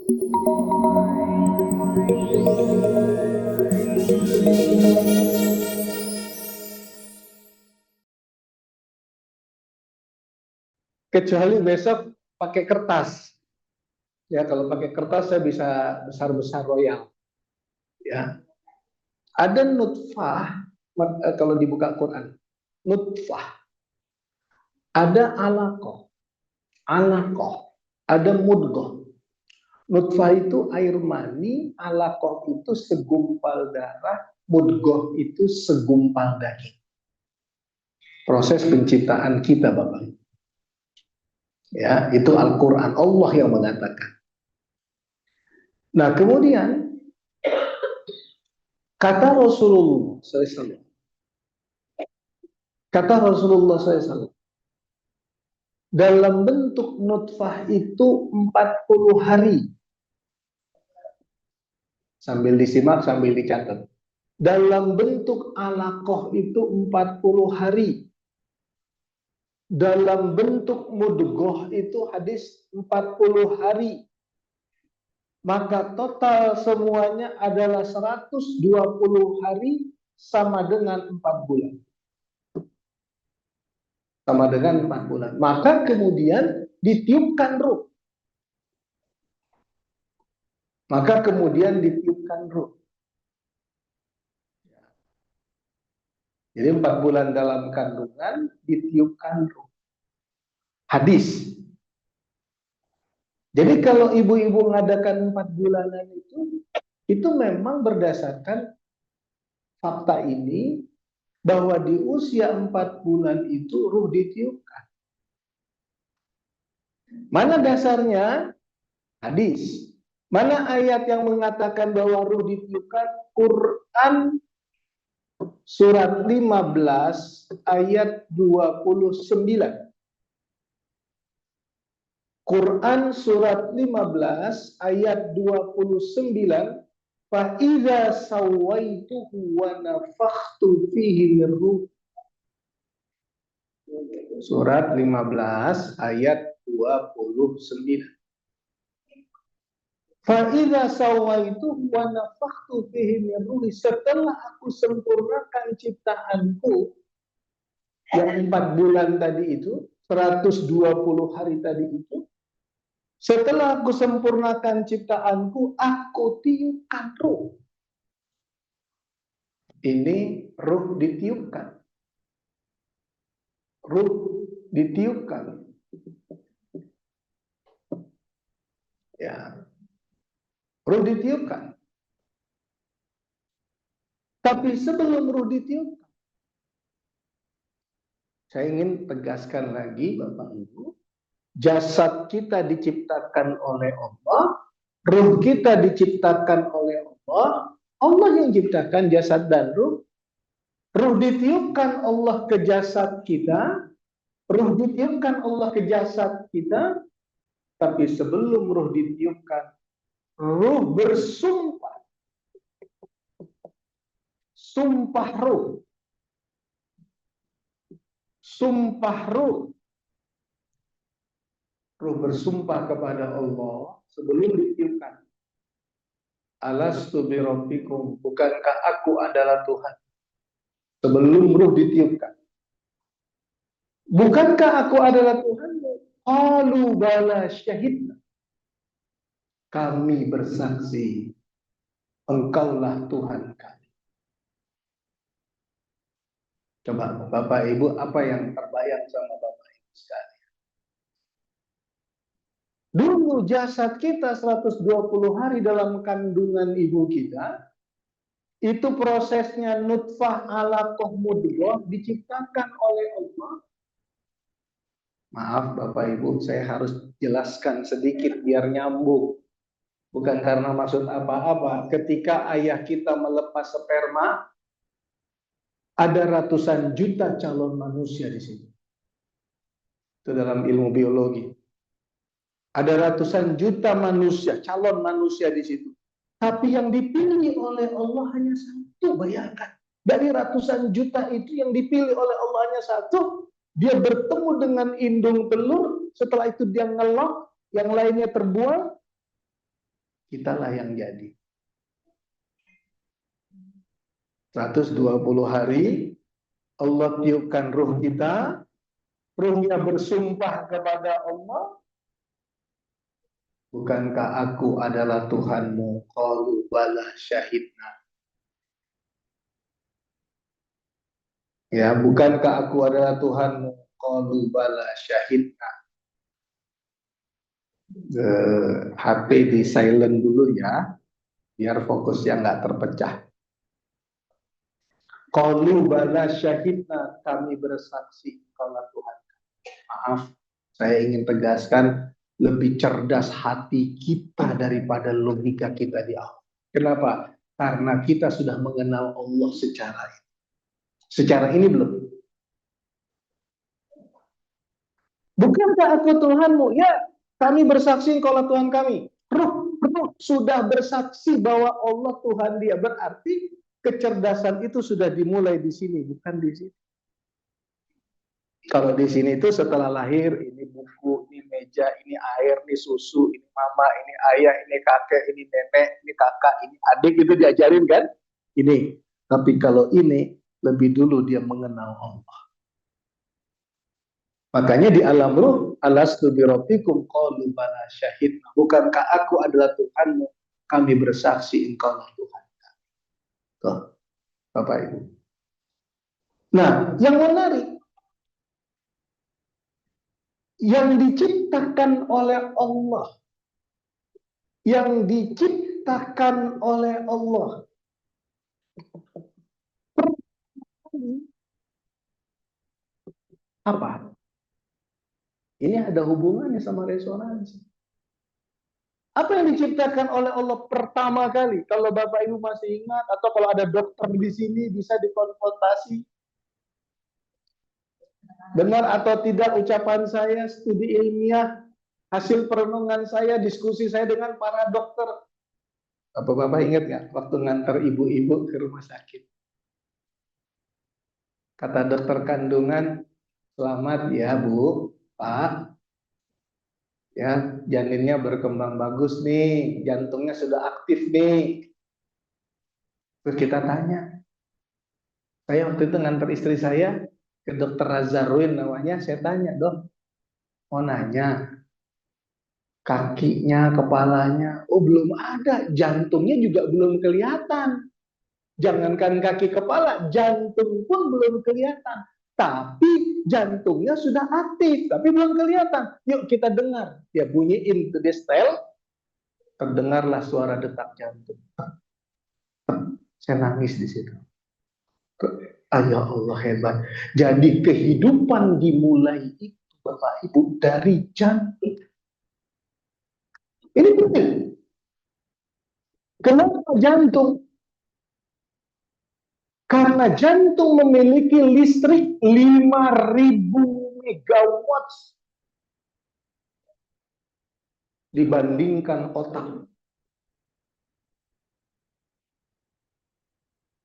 Kecuali besok pakai kertas. Ya, kalau pakai kertas saya bisa besar-besar royal. Ya. Ada nutfah kalau dibuka Quran. Nutfah. Ada alaqah, ada mudghah. Nutfah itu air mani, alaqah itu segumpal darah, mudghah itu segumpal daging. Proses penciptaan kita, Bapak. Ya, itu Al-Qur'an, Allah yang mengatakan. Nah, kemudian kata Rasulullah SAW. Kata Rasulullah SAW. Dalam bentuk nutfah itu 40 hari. Sambil disimak, sambil dicatat. Dalam bentuk alaqah itu 40 hari. Dalam bentuk mudghah itu hadis 40 hari. Maka total semuanya adalah 120 hari sama dengan 4 bulan. Sama dengan 4 bulan. Maka kemudian ditiupkan ruh. Maka kemudian ditiupkan ruh. Jadi 4 bulan dalam kandungan ditiupkan ruh. Hadis. Jadi kalau ibu-ibu mengadakan 4 bulanan itu memang berdasarkan fakta ini bahwa di usia 4 bulan itu ruh ditiupkan. Mana dasarnya? Hadis. Mana ayat yang mengatakan bahwa ruh ditiupkan? Quran surat 15 ayat 29. Quran surat 15 ayat 29. Fa idza sawaituhu wa nafakhtu fihi min ruh. Surat 15 ayat 29. Fa idza sawaituhu wa nafakhtu fihi min ruh. Setelah aku sempurnakan ciptaanku yang 4 bulan tadi itu, 120 hari tadi itu, setelah aku sempurnakan ciptaanku, aku tiupkan ruh. Ini ruh ditiupkan. Ruh ditiupkan. Ya. Ruh ditiupkan. Tapi sebelum ruh ditiupkan, saya ingin tegaskan lagi Bapak Ibu, jasad kita diciptakan oleh Allah, ruh kita diciptakan oleh Allah, Allah yang ciptakan jasad dan ruh. Ruh ditiupkan Allah ke jasad kita, ruh ditiupkan Allah ke jasad kita, tapi sebelum ruh ditiupkan, ruh bersumpah. Sumpah ruh. Sumpah ruh. Ruh bersumpah kepada Allah sebelum ditiupkan. Alastu birabbikum, bukankah aku adalah Tuhan? Sebelum ruh ditiupkan. Bukankah aku adalah Tuhan? Qalu bala syahidna. Kami bersaksi, Engkaulah Tuhan kami. Coba Bapak Ibu, apa yang terbayang sama Bapak Ibu sekalian? Dulu jasad kita 120 hari dalam kandungan ibu kita, itu prosesnya nutfah alaqah mudghah diciptakan oleh Allah. Maaf Bapak Ibu, saya harus jelaskan sedikit biar nyambung. Bukan karena maksud apa-apa. Ketika ayah kita melepas sperma, ada ratusan juta calon manusia di situ. Itu dalam ilmu biologi. Ada ratusan juta manusia, calon manusia di situ. Tapi yang dipilih oleh Allah hanya satu, bayangkan. Dari ratusan juta itu yang dipilih oleh Allah hanya satu. Dia bertemu dengan indung telur, setelah itu dia ngelok, yang lainnya terbuang. Kitalah yang jadi. 120 hari Allah tiupkan ruh kita, ruhnya bersumpah kepada Allah, bukankah aku adalah Tuhanmu? Qalu bala syahidna. Ya, bukankah aku adalah Tuhanmu? Qalu bala syahidna. HP di silent dulu ya, biar fokusnya nggak terpecah. Qalu bala syahidna, kami bersaksi kalau Tuhan. Maaf, saya ingin tegaskan, lebih cerdas hati kita daripada logika kita di awal. Kenapa? Karena kita sudah mengenal Allah secara ini belum. Bukankah aku Tuhanmu? Ya, kami bersaksi kalau Tuhan kami. Ruh sudah bersaksi bahwa Allah Tuhan dia. Berarti kecerdasan itu sudah dimulai di sini, bukan di sini. Kalau di sini itu setelah lahir, ini buku, ini meja, ini air, ini susu, ini mama, ini ayah, ini kakek, ini nenek, ini kakak, ini adik, itu diajarin kan? Ini. Tapi kalau ini, lebih dulu dia mengenal Allah. Makanya di alam ruh, alastu birabbikum qalu bala syahidna. Bukankah aku adalah Tuhanmu? Kami bersaksi engkau adalah Tuhan. Tuh, Bapak Ibu. Nah, yang menarik, yang diciptakan oleh Allah, yang diciptakan oleh Allah, apa? Ini ada hubungannya sama resonansi. Apa yang diciptakan oleh Allah pertama kali? Kalau Bapak Ibu masih ingat, atau kalau ada dokter di sini bisa dikonfrontasi. Benar atau tidak ucapan saya, studi ilmiah, hasil perenungan saya, diskusi saya dengan para dokter. Bapak-bapak ingat nggak waktu ngantar ibu-ibu ke rumah sakit? Kata dokter kandungan, selamat ya Bu, Pak. Ya, janinnya berkembang bagus nih, jantungnya sudah aktif nih. Terus kita tanya, saya waktu itu ngantar istri saya ke dokter Razarwin namanya, saya tanya, dok, mau nanya, kakinya, kepalanya, oh belum ada, jantungnya juga belum kelihatan. Jangankan kaki kepala, jantung pun belum kelihatan. Tapi jantungnya sudah aktif, tapi belum kelihatan. Yuk kita dengar. Dia bunyiin ke destel, terdengarlah suara detak jantung. Saya nangis di situ. Ya Allah, hebat. Jadi kehidupan dimulai itu, Bapak Ibu, dari jantung. Ini penting. Kenapa jantung? Karena jantung memiliki listrik 5.000 megawatt dibandingkan otak.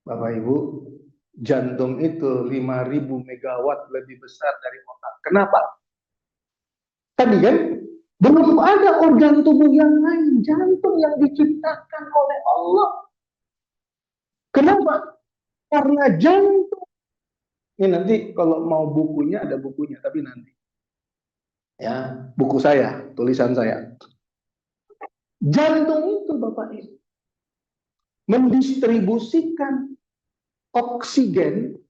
Bapak Ibu, jantung itu 5.000 megawatt lebih besar dari otak. Kenapa? Tadi kan belum ada organ tubuh yang lain, jantung yang diciptakan oleh Allah. Kenapa? Karena jantung. Ini nanti kalau mau bukunya ada bukunya, tapi nanti. Ya, buku saya, tulisan saya. Jantung itu Bapak Ibu mendistribusikan oksigen,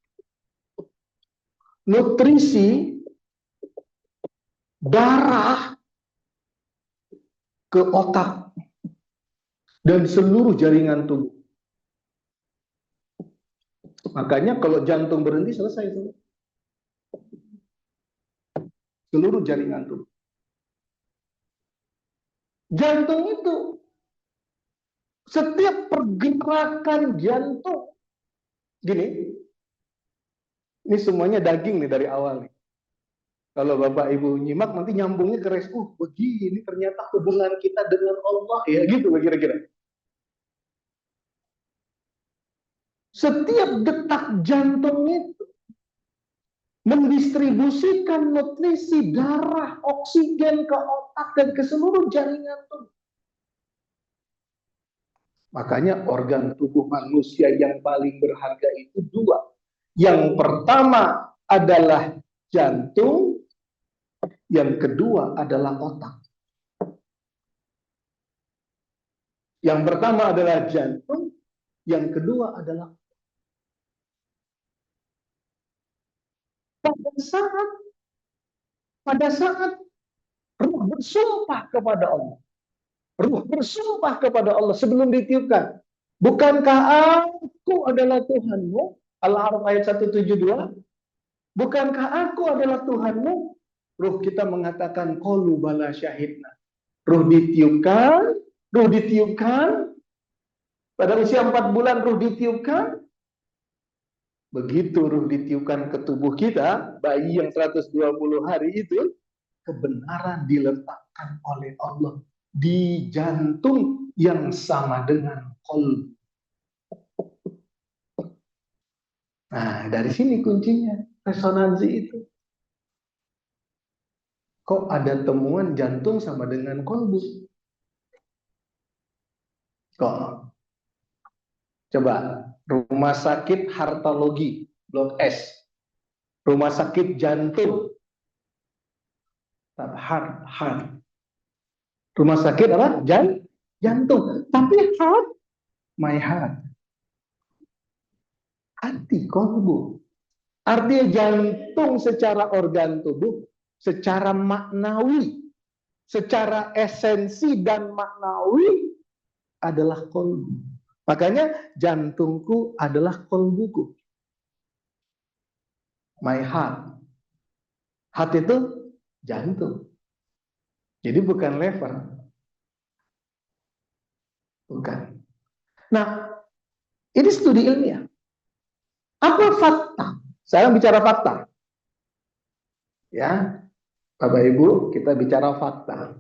nutrisi, darah ke otak dan seluruh jaringan tubuh. Makanya kalau jantung berhenti selesai itu. Seluruh jaringan tubuh. Jantung itu setiap pergerakan jantung gini. Ini semuanya daging nih dari awal nih. Kalau Bapak Ibu nyimak nanti nyambungnya ke res. Begini ternyata hubungan kita dengan Allah ya gitu kira-kira. Setiap detak jantung itu mendistribusikan nutrisi, darah, oksigen ke otak dan ke seluruh jaringan tubuh. Makanya organ tubuh manusia yang paling berharga itu dua. Yang pertama adalah jantung, yang kedua adalah otak. Yang pertama adalah jantung, yang kedua adalah pada saat ruh bersumpah kepada Allah. Ruh bersumpah kepada Allah sebelum ditiupkan. Bukankah aku adalah Tuhanmu? Al-A'raf ayat 172. Bukankah aku adalah Tuhanmu? Ruh kita mengatakan qalu bala syahidna. Ruh ditiupkan. Pada usia 4 bulan ruh ditiupkan. Begitu ruh ditiupkan ke tubuh kita, bayi yang 120 hari itu, kebenaran diletakkan oleh Allah di jantung yang sama dengan qalb. Nah, dari sini kuncinya, resonansi itu. Kok ada temuan jantung sama dengan qalb? Kok? Coba, rumah sakit Hartologi, Blok S. Rumah sakit jantung. Heart. Rumah sakit apa? Jantung. Tapi heart, my heart. Hati, qalbu. Artinya jantung secara organ tubuh, secara maknawi, secara esensi dan maknawi adalah qalbu. Makanya jantungku adalah qalbuku. My heart. Heart itu jantung. Jadi bukan lever. Bukan. Nah, ini studi ilmiah. Apa fakta? Saya bicara fakta. Ya, Bapak Ibu, kita bicara fakta.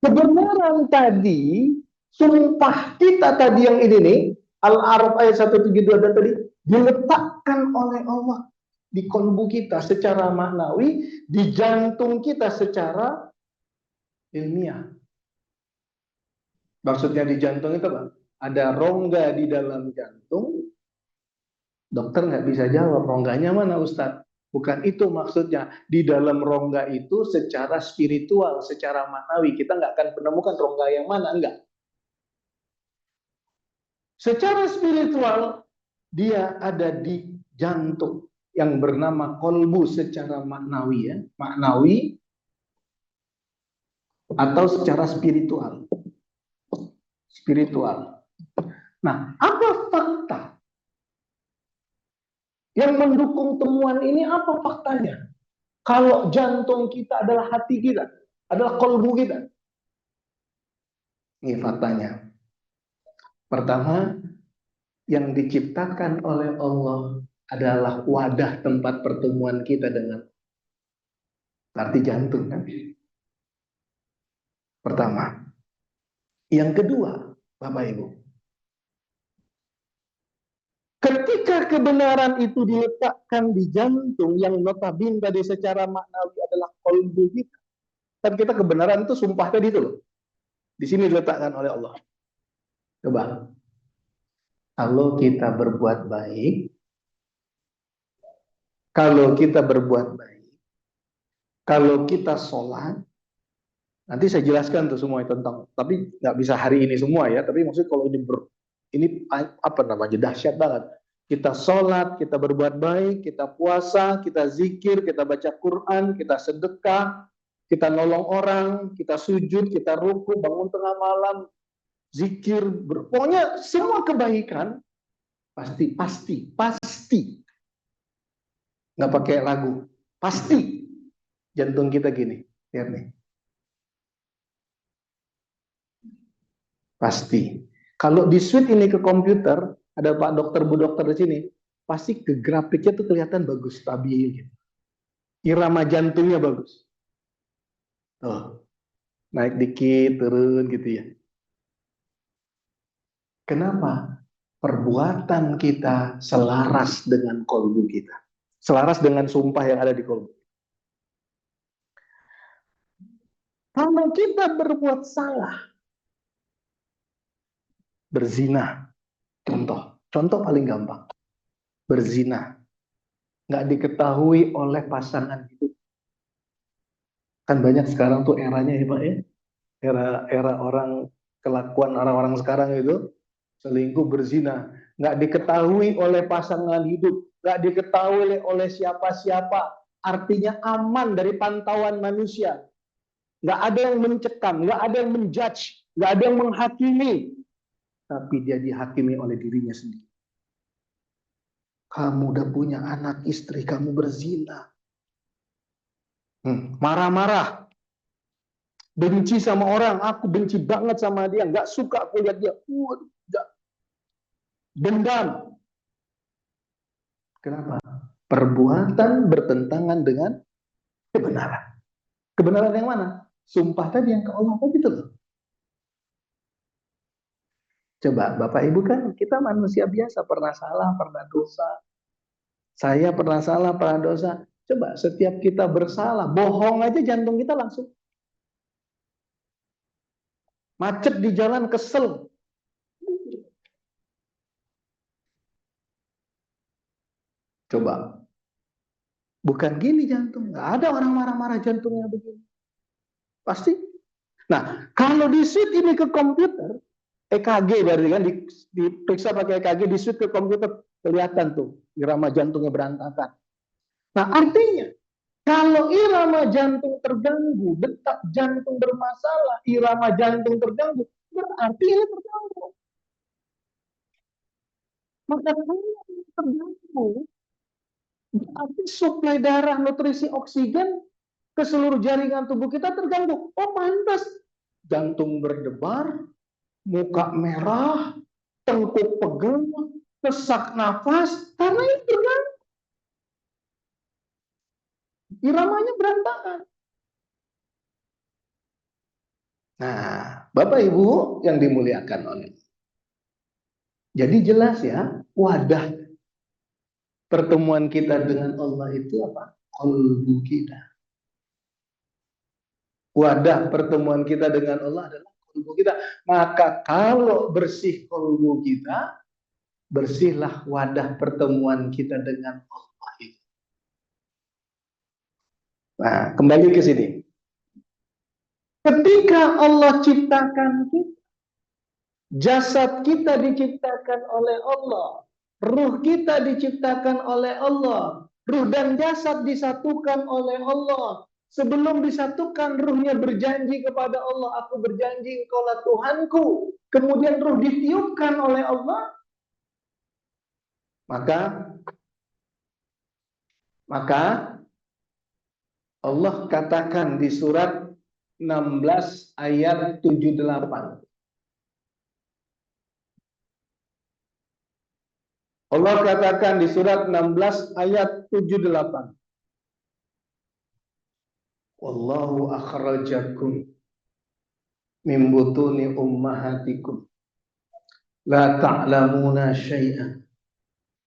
Kebenaran tadi, sumpah kita tadi yang ini nih, Al-A'raf ayat 172 tadi, diletakkan oleh Allah di kolbu kita secara maknawi, di jantung kita secara ilmiah. Maksudnya di jantung itu apa? Ada rongga di dalam jantung. Dokter nggak bisa jawab, rongganya mana Ustadz? Bukan itu maksudnya. Di dalam rongga itu secara spiritual, secara maknawi. Kita nggak akan menemukan rongga yang mana, enggak. Secara spiritual, dia ada di jantung yang bernama kolbu secara maknawi, ya. Maknawi atau secara spiritual. Spiritual. Nah, apa fakta yang mendukung temuan ini? Apa faktanya? Kalau jantung kita adalah hati kita, adalah kolbu kita. Ini faktanya. Pertama, yang diciptakan oleh Allah adalah wadah tempat pertemuan kita dengan arti jantung, kan? Pertama. Yang kedua, Bapak Ibu, ketika kebenaran itu diletakkan di jantung yang notabene tadi secara maknawi adalah kolbu kita, kan kita kebenaran itu sumpah tadi itu loh. Di sini diletakkan oleh Allah. Coba, kalau kita berbuat baik, kalau kita sholat, nanti saya jelaskan tuh semua tentang, tapi nggak bisa hari ini semua ya. Tapi maksudnya kalau ini apa namanya, dahsyat banget. Kita sholat, kita berbuat baik, kita puasa, kita zikir, kita baca Quran, kita sedekah, kita nolong orang, kita sujud, kita ruku, bangun tengah malam, zikir, pokoknya semua kebaikan pasti, nggak pakai ragu, pasti jantung kita gini, lihat nih, pasti. Kalau di switch ini ke komputer, ada Pak Dokter, Bu Dokter di sini, pasti ke grafiknya tuh kelihatan bagus, stabil gitu. Irama jantungnya bagus. Tuh, naik dikit, turun gitu ya. Kenapa? Perbuatan kita selaras dengan kolbu kita. Selaras dengan sumpah yang ada di kolbu. Kalau kita berbuat salah, berzina. Contoh paling gampang. Berzina. Nggak diketahui oleh pasangan hidup. Kan banyak sekarang tuh eranya ya Pak ya. Era orang, kelakuan orang-orang sekarang itu selingkuh, berzina. Nggak diketahui oleh pasangan hidup. Nggak diketahui oleh siapa-siapa. Artinya aman dari pantauan manusia. Nggak ada yang mencekam, nggak ada yang menjudge, nggak ada yang menghakimi. Tapi dia dihakimi oleh dirinya sendiri. Kamu udah punya anak istri, kamu berzina. Marah-marah. Benci sama orang, aku benci banget sama dia, nggak suka aku lihat dia. Dendam. Kenapa? Perbuatan bertentangan dengan kebenaran. Kebenaran yang mana? Sumpah tadi yang ke Allah tadi itu loh. Coba Bapak Ibu, kan kita manusia biasa, pernah salah, pernah dosa. Saya pernah salah, pernah dosa. Coba setiap kita bersalah, bohong aja jantung kita langsung macet di jalan, kesel. Coba, bukan gini jantung. Nggak ada orang marah-marah jantungnya begini. Pasti. Nah, kalau di switch ini ke komputer, EKG berarti kan, diperiksa pakai EKG, di switch ke komputer, kelihatan tuh irama jantungnya berantakan. Nah, artinya kalau irama jantung terganggu, detak jantung bermasalah, irama jantung terganggu, berarti ini terganggu. Maka kalau ini terganggu, berarti suplai darah, nutrisi oksigen ke seluruh jaringan tubuh kita terganggu. Oh, pantas jantung berdebar, muka merah, tengkuk pegal, sesak nafas, karena itu terganggu. Iramanya berantakan. Nah, Bapak Ibu yang dimuliakan oleh. Jadi jelas ya, wadah pertemuan kita dengan Allah itu apa? Qalbu kita. Wadah pertemuan kita dengan Allah adalah qalbu kita. Maka kalau bersih qalbu kita, bersihlah wadah pertemuan kita dengan Allah itu. Nah, kembali ke sini. Ketika Allah ciptakan kita, jasad kita diciptakan oleh Allah, ruh kita diciptakan oleh Allah, ruh dan jasad disatukan oleh Allah. Sebelum disatukan, ruhnya berjanji kepada Allah, aku berjanji engkaulah Tuhanku. Kemudian ruh ditiupkan oleh Allah, maka Allah katakan di surat 16 ayat 78. Allah katakan di surat 16 ayat 78. Wallahu akhrajakum min butuni ummahatikum la ta'lamuna syai'an.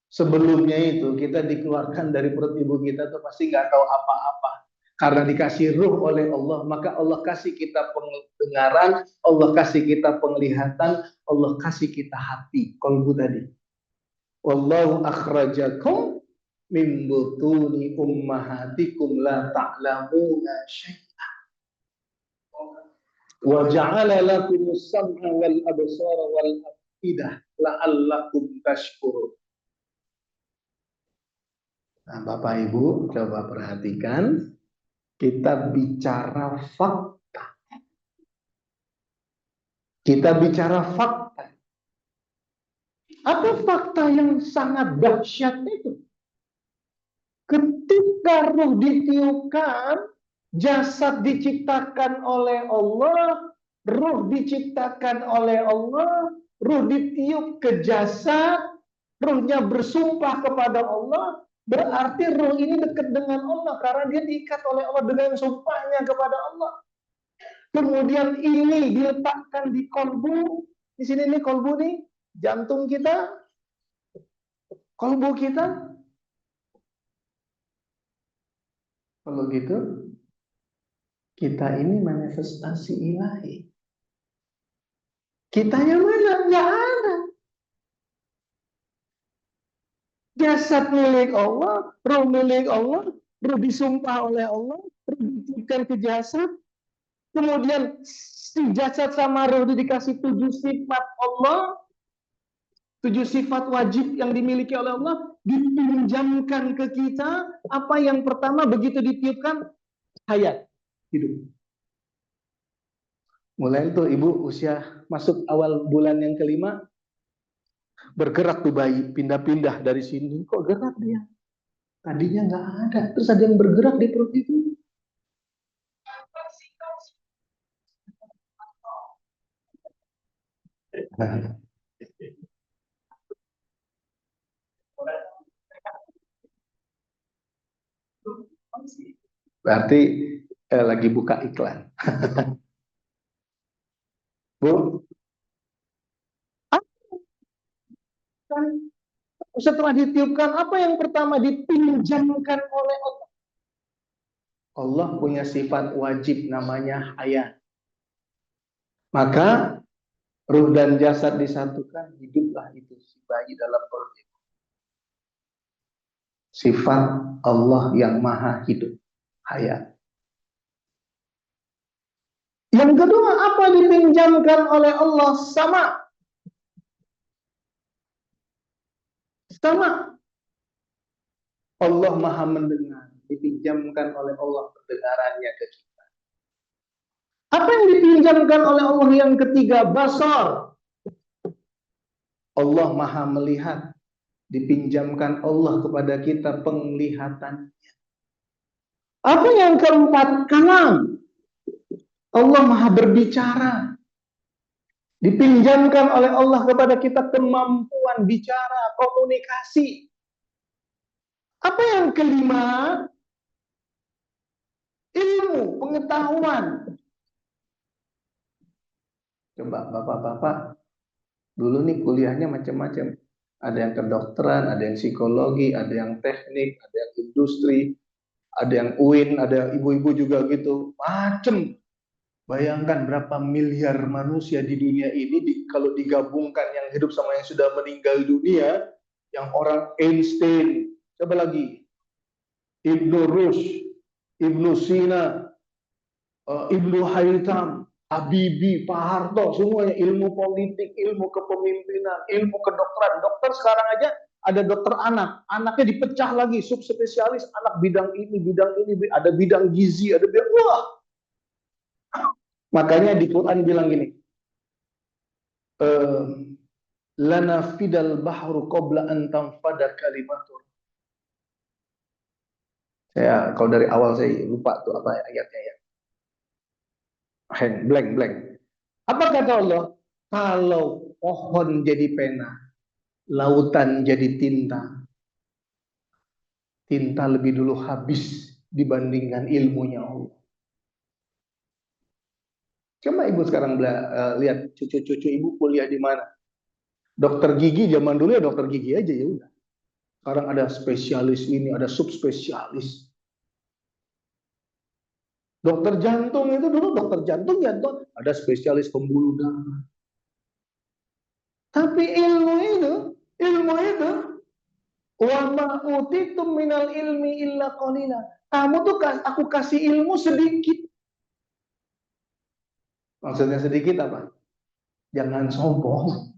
Sebelumnya itu kita dikeluarkan dari perut ibu kita tuh pasti nggak tahu apa-apa. Karena dikasih ruh oleh Allah, maka Allah kasih kita pendengaran, Allah kasih kita penglihatan, Allah kasih kita hati, qalbu tadi. Wallahu akhrajakum min butuni ummahatikum la ta'lamuna syai'an. Wa ja'ala lakumus sam'a wal absara wal afidah la'allakum tashkurun. Nah, Bapak Ibu coba perhatikan, kita bicara fakta. Kita bicara fakta. Apa fakta yang sangat dahsyat itu? Ketika ruh ditiupkan, jasad diciptakan oleh Allah, ruh diciptakan oleh Allah, ruh ditiup ke jasad, ruhnya bersumpah kepada Allah, berarti ruh ini dekat dengan Allah karena dia diikat oleh Allah dengan sumpahnya kepada Allah. Kemudian ini diletakkan di kolbu, di sini nih kolbu nih, jantung kita, kolbu kita. Kalau gitu, kita ini manifestasi ilahi. Kitanya mana? Nggak ada. Jasad milik Allah, roh milik Allah, roh disumpah oleh Allah, roh dititipkan ke jasad. Kemudian si jasad sama roh itu dikasih 7 sifat Allah, 7 sifat wajib yang dimiliki oleh Allah, dipinjamkan ke kita. Apa yang pertama begitu ditiupkan? Hayat, hidup. Mulai itu ibu usia masuk awal bulan yang kelima, bergerak tuh bayi, pindah-pindah dari sini. Kok gerak dia? Tadinya nggak ada. Terus ada yang bergerak di perut itu. Berarti lagi buka iklan. Bu, setelah ditiupkan, apa yang pertama dipinjamkan oleh Allah? Allah punya sifat wajib namanya hayat. Maka ruh dan jasad disatukan, hiduplah itu si bayi dalam perut itu. Sifat Allah yang maha hidup, hayat. Yang kedua, apa dipinjamkan oleh Allah? Sama. Allah maha mendengar, dipinjamkan oleh Allah pendengarannya ke kita. Apa yang dipinjamkan oleh Allah yang ketiga? Basar. Allah maha melihat, dipinjamkan Allah kepada kita penglihatan. Apa yang keempat? Kalam. Allah maha berbicara, dipinjamkan oleh Allah kepada kita kemampuan bicara, komunikasi. Apa yang kelima? Ilmu, pengetahuan. Coba bapak-bapak, dulu nih kuliahnya macam-macam. Ada yang kedokteran, ada yang psikologi, ada yang teknik, ada yang industri, ada yang UIN, ada ibu-ibu juga gitu. Macem. Bayangkan berapa miliar manusia di dunia ini, kalau digabungkan yang hidup sama yang sudah meninggal dunia, yang orang Einstein, coba lagi, Ibnu Rushd, Ibnu Sina, Ibnu Haytham, Habibie, Pak Harto, semuanya ilmu politik, ilmu kepemimpinan, ilmu kedokteran. Dokter sekarang aja ada dokter anak, anaknya dipecah lagi, subspesialis, anak bidang ini, ada bidang gizi, ada bidang, wah. Makanya di Quran bilang gini, lana fidal bahru qabla an tanfada kalimatur. Saya kalau dari awal saya lupa tuh apa ayatnya ya. Blank. Apa kata Allah? Kalau pohon jadi pena, lautan jadi tinta, tinta lebih dulu habis dibandingkan ilmunya Allah. Coba ibu sekarang lihat cucu-cucu ibu kuliah di mana? Dokter gigi zaman dulu ya dokter gigi aja ya udah. Sekarang ada spesialis ini, ada subspesialis. Dokter jantung itu dulu dokter jantung ada spesialis pembuluh darah. Tapi ilmu itu wa ma utitum minal ilmi illa qalila. Kamu tuh aku kasih ilmu sedikit. Maksudnya sedikit apa? Jangan sombong.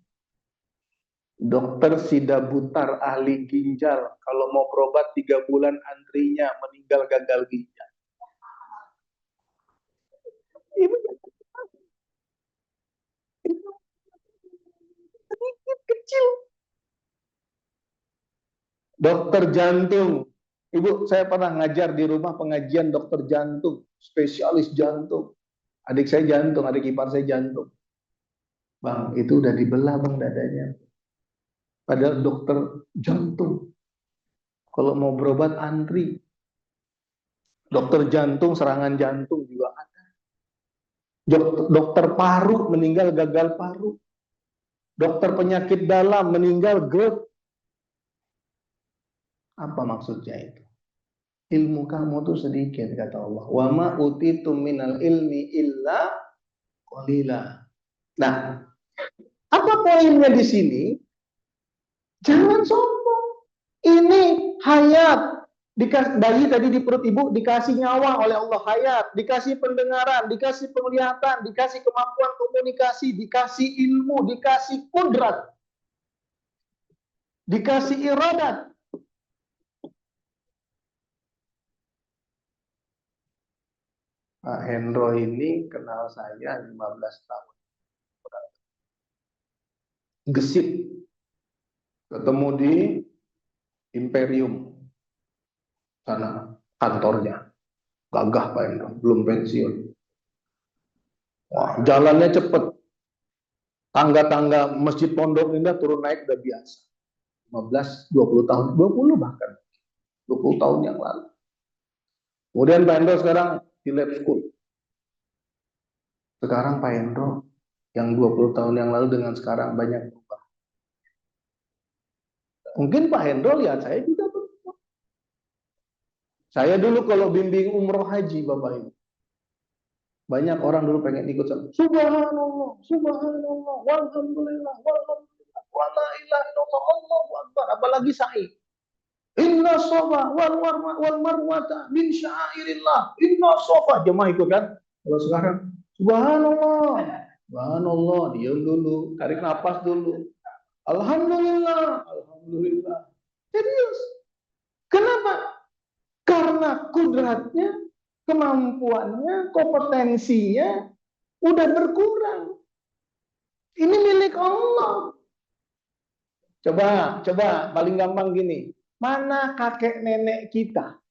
Dokter Sida Butar ahli ginjal kalau mau berobat 3 bulan antrinya meninggal gagal ginjal. Ibu sedikit kecil. Dokter jantung. Ibu, saya pernah ngajar di rumah pengajian dokter jantung, spesialis jantung. Adik saya jantung, adik ipar saya jantung. Bang, itu udah dibelah bang dadanya. Padahal dokter jantung. Kalau mau berobat antri. Dokter jantung, serangan jantung juga ada. Dokter paru meninggal gagal paru. Dokter penyakit dalam meninggal GERD. Apa maksudnya itu? Ilmu kamu tuh sedikit kata Allah. Wa ma utitum minal ilmi illa qalila. Nah, Apa poinnya di sini? Jangan sombong. Ini hayat. Bayi tadi di perut ibu dikasih nyawa oleh Allah, hayat, dikasih pendengaran, dikasih penglihatan, dikasih kemampuan komunikasi, dikasih ilmu, dikasih kudrat, dikasih iradat. Pak Hendro ini kenal saya 15 tahun. Gesit. Ketemu di Imperium. Sana kantornya. Gagah Pak Hendro, belum pensiun. Wah, jalannya cepet. Tangga-tangga Masjid Pondok Indah turun naik udah biasa. 15, 20 tahun, 20 bahkan. 20 tahun yang lalu. Kemudian Pak Hendro sekarang di lab school. Sekarang Pak Hendro yang 20 tahun yang lalu dengan sekarang banyak berubah. Mungkin Pak Hendro lihat saya juga berubah. Saya dulu kalau bimbing umroh haji Bapak Ibu, banyak orang dulu pengen ikut sama. Subhanallah, subhanallah, walhamdulillah, walhamdulillah, wala ilaha illallah, Allahu akbar. Apalagi sa'i. Inna sofa wal marwata min syairillah. Inna sofa. Jemaah ikut kan? Kalau sekarang, subhanallah, subhanallah, diam dulu, tarik nafas dulu. Alhamdulillah, alhamdulillah. Serius. Kenapa? Karena kudratnya, kemampuannya, kompetensinya udah berkurang. Ini milik Allah. Coba paling gampang gini. Mana kakek nenek kita?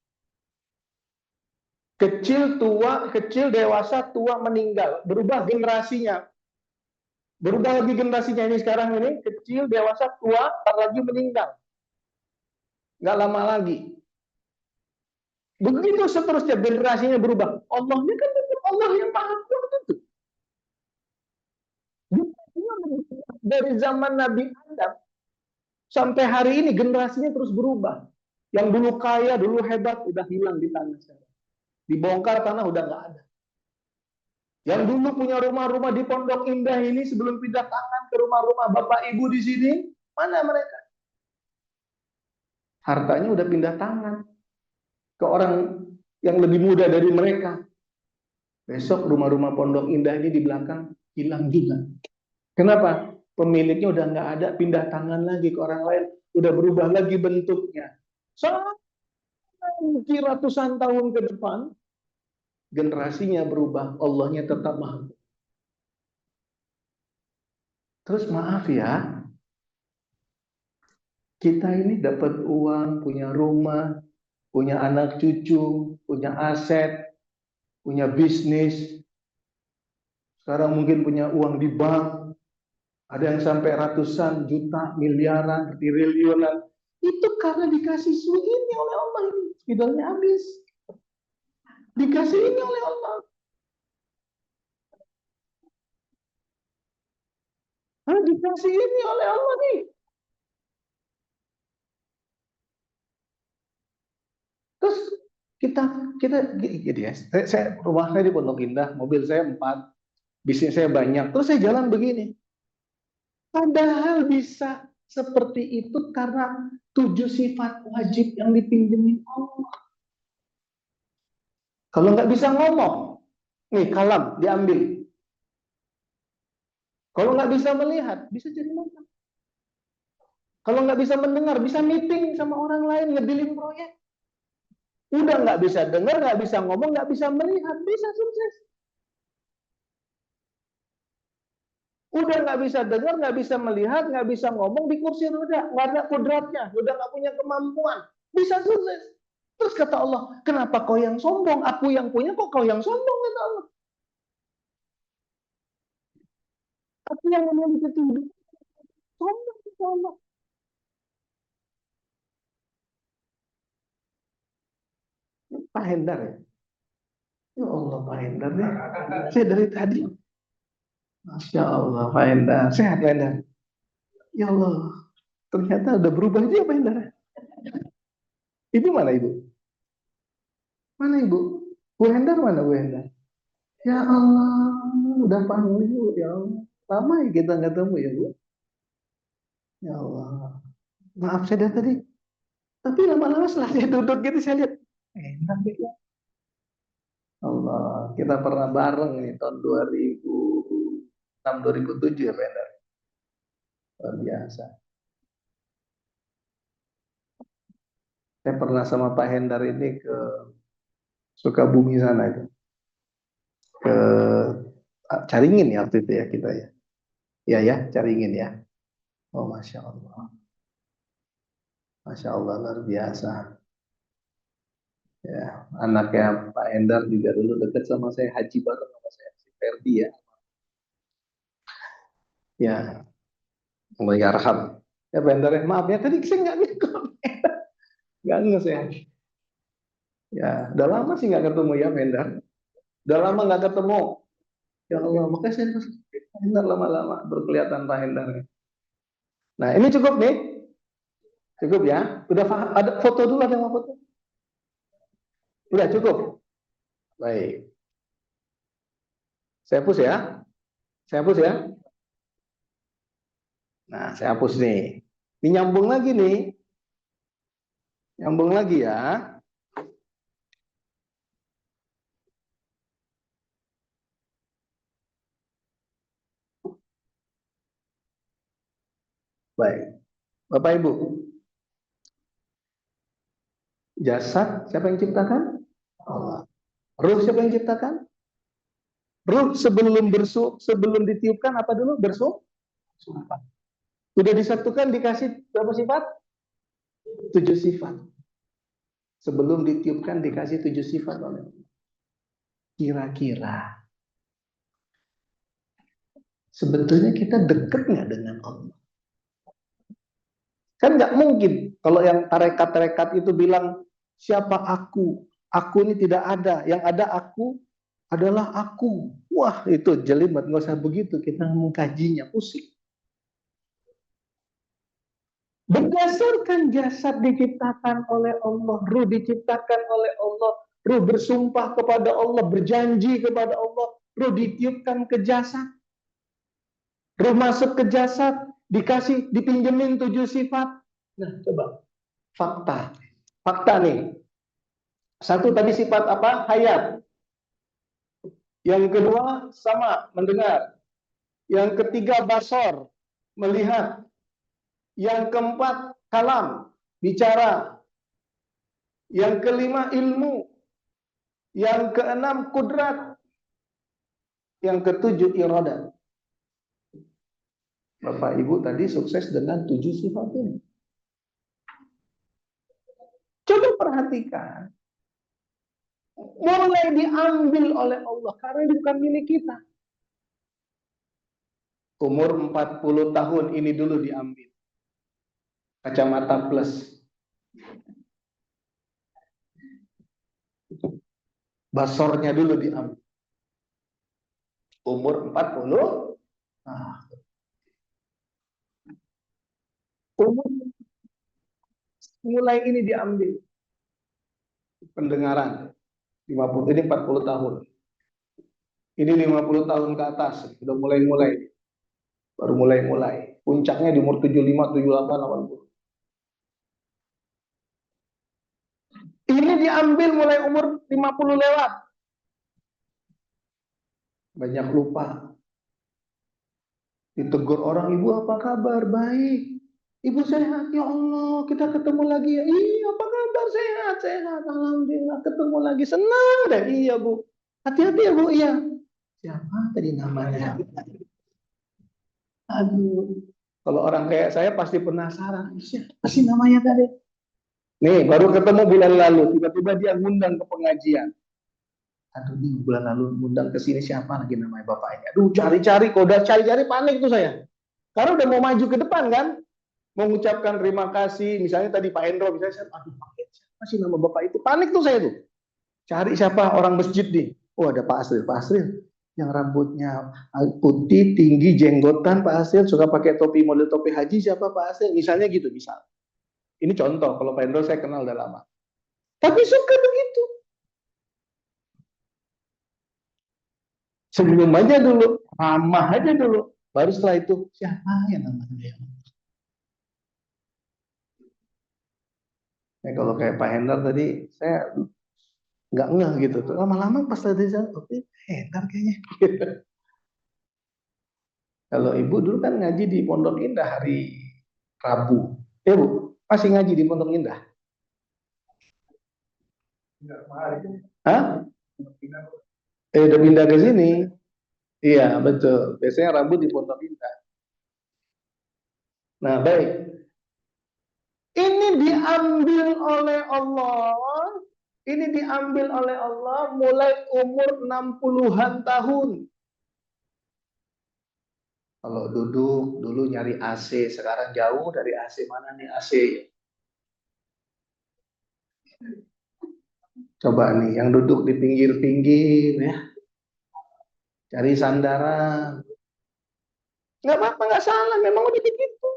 Kecil, tua, kecil, dewasa, tua, meninggal. Berubah generasinya. Berubah lagi generasinya ini sekarang ini. Kecil, dewasa, tua, ntar lagi meninggal. Nggak lama lagi. Begitu seterusnya generasinya berubah. Allahnya kan tetap Allah yang maha kuasa. Dari zaman Nabi Adam sampai hari ini generasinya terus berubah. Yang dulu kaya, dulu hebat, udah hilang di tanah sekarang. Dibongkar tanah udah nggak ada. Yang dulu punya rumah-rumah di Pondok Indah ini sebelum pindah tangan ke rumah-rumah Bapak Ibu di sini, mana mereka? Hartanya udah pindah tangan ke orang yang lebih muda dari mereka. Besok rumah-rumah Pondok Indah ini di belakang hilang juga. Kenapa? Pemiliknya udah nggak ada, pindah tangan lagi ke orang lain, udah berubah lagi bentuknya. Sampai ratusan tahun ke depan, generasinya berubah, Allahnya tetap maha. Terus maaf ya, kita ini dapat uang, punya rumah, punya anak cucu, punya aset, punya bisnis. Sekarang mungkin punya uang di bank, ada yang sampai ratusan juta, miliaran, triliunan. Itu karena dikasih ini oleh Allah ini. Spidolnya habis. Dikasih ini oleh Allah. Dikasih ini oleh Allah nih. Terus kita gini ya. Rumah saya di Pondok Indah, mobil saya 4, bisnis saya banyak. Terus saya jalan begini. Padahal bisa seperti itu karena 7 sifat wajib yang dipinjemin Allah. Kalau nggak bisa ngomong, nih kalam diambil. Kalau nggak bisa melihat, bisa jadi ngomong. Kalau nggak bisa mendengar, bisa meeting sama orang lain, ngedealing proyek. Udah nggak bisa dengar, nggak bisa ngomong, nggak bisa melihat, bisa sukses. Udah nggak bisa dengar, nggak bisa melihat, nggak bisa ngomong, di kursi roda, nggak ada kodratnya, udah nggak punya kemampuan, bisa sukses. Terus kata Allah, kenapa kau yang sombong? Aku yang punya, kok kau yang sombong? Kata Allah. Aku yang memiliki kehidupan, sombong kata Allah. Pak Hendar ya? Ya Allah Pak Hendar ya. Saya dari tadi, Masya Allah Pak Hendar. Sehat Pak Hendar? Ya Allah, ternyata udah berubah dia Pak Hendar. Ibu mana ibu? Mana ibu? Bu Hendar mana Bu Hendar? Ya Allah, udah panggil ibu ya Allah. Lama ya kita nggak ketemu ya Bu. Ya Allah. Maaf saya dari tadi. Tapi lama-lama setelah saya duduk gitu saya lihat enak gitu. Allah, kita pernah bareng nih tahun 2006 2007 ya Pak. Luar biasa. Saya pernah sama Pak Hendar ini ke Sukabumi sana itu. Ke Caringin ya waktu itu ya kita ya. Ya ya, Caringin ya. Oh Masya Allah. Masya Allah luar biasa. Ya, anaknya Pak Hendar juga dulu dekat sama saya, haji bareng sama saya, si Ferdi ya. Ya, Allah yarham. Ya Pak Hendar, maaf ya tadi saya nggak ngikut. Nggak nge saya. Ya, udah lama sih nggak ketemu ya Pak Hendar. Udah lama nggak ketemu. Ya Allah, makanya saya terus Pak Hendar lama-lama berkelihatan Pak Hendar. Nah, ini cukup nih. Cukup ya. Udah ada foto dulu, ada yang mau foto? Udah cukup. Baik. Saya hapus ya. Saya hapus ya. Nah, saya hapus nih. Ini nyambung lagi nih. Nyambung lagi ya. Baik. Bapak Ibu, jasad siapa yang ciptakan? Allah. Ruh siapa yang ciptakan? Ruh sebelum ditiupkan apa dulu? Bersumpah. Sudah disatukan dikasih berapa sifat? 7 sifat. Sebelum ditiupkan dikasih 7 sifat oleh Allah. Kira-kira sebetulnya kita dekat nggak dengan Allah? Kan nggak mungkin kalau yang tarekat-tarekat itu bilang siapa aku? Aku ini tidak ada. Yang ada aku adalah aku. Wah itu jelimet, nggak usah begitu. Kita mengkajinya pusing. Berdasarkan jasad diciptakan oleh Allah, ruh diciptakan oleh Allah, ruh bersumpah kepada Allah, berjanji kepada Allah, ruh ditiupkan ke jasad, ruh masuk ke jasad, dipinjemin 7 sifat. Nah coba fakta, fakta nih. Satu tadi sifat apa? Hayat. Yang kedua sama, mendengar. Yang ketiga basor, melihat. Yang keempat kalam, bicara. Yang kelima ilmu. Yang keenam kudrat. Yang ketujuh iradah. Bapak Ibu tadi sukses dengan 7 sifat ini. Coba perhatikan. Mulai diambil oleh Allah karena ini bukan milik kita. Umur 40 tahun ini dulu diambil. Kacamata plus. Basornya dulu diambil. Umur 40. Nah, umur mulai ini diambil. Pendengaran 50, ini 40 tahun. Ini 50 tahun ke atas, sudah mulai-mulai. Baru mulai-mulai. Puncaknya di umur 75, 78, 80. Ini diambil mulai umur 50 lewat. Banyak lupa. Ditegur orang, ibu apa kabar? Baik. Ibu sehat, ya Allah, kita ketemu lagi ya. Iya, apa kabar? Sehat, sehat. Alhamdulillah, ketemu lagi. Senang deh. Iya, Bu. Hati-hati ya, Bu. Iya. Siapa tadi namanya? Aduh. Kalau orang kayak saya pasti penasaran. Siapa sih namanya tadi? Nih, baru ketemu bulan lalu. Tiba-tiba dia ngundang ke pengajian. Aduh, nih bulan lalu ngundang ke sini siapa lagi namanya bapaknya? Aduh, cari-cari, kok udah cari-cari panik tuh saya. Karena udah mau maju ke depan kan? Mengucapkan terima kasih, misalnya tadi Pak Endro, misalnya saya, aduh siapa sih nama bapak itu? Panik tuh saya tuh. Cari siapa orang masjid nih. Oh ada Pak Asril. Pak Asril yang rambutnya putih, tinggi, jenggotan. Pak Asril suka pakai topi, model topi haji siapa Pak Asril? Misalnya gitu, misal. Ini contoh, kalau Pak Endro saya kenal udah lama. Tapi suka begitu. Sebelum aja dulu, ramah aja dulu. Baru setelah itu, siapa yang namanya? Ya, kalau kayak Pak Hendar tadi, saya nggak ngeh gitu. Lama-lama pas tadi saya, oke, Hendar kayaknya. Kalau ibu dulu kan ngaji di Pondok Indah hari Rabu. Ya bu, masih ngaji di Pondok Indah? Hah? Udah pindah ke sini. Iya, betul. Biasanya Rabu di Pondok Indah. Nah, baik. Ini diambil oleh Allah. Ini diambil oleh Allah mulai umur 60-an tahun. Kalau duduk, dulu nyari AC. Sekarang jauh dari AC. Mana nih AC? Coba nih, yang duduk di pinggir-pinggir ya. Cari sandaran. Nggak apa-apa, nggak salah. Memang udah begitu.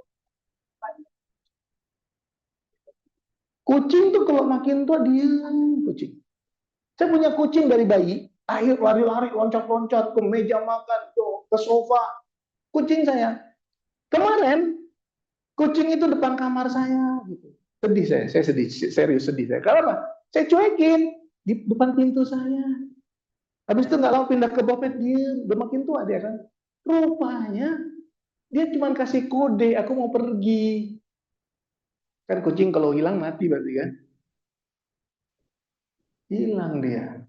Kucing tuh kalau makin tua diam kucing. Saya punya kucing dari bayi, akhir lari-lari, loncat-loncat ke meja makan, tuh, ke sofa. Kucing saya. Kemarin kucing itu depan kamar saya gitu. Sedih saya sedih, serius sedih saya. Karena saya cuekin di depan pintu saya. Habis itu nggak lama pindah ke bopet, dia udah makin tua dia kan. Rupanya dia cuma kasih kode, aku mau pergi. Kan kucing kalau hilang mati berarti kan. Hilang dia.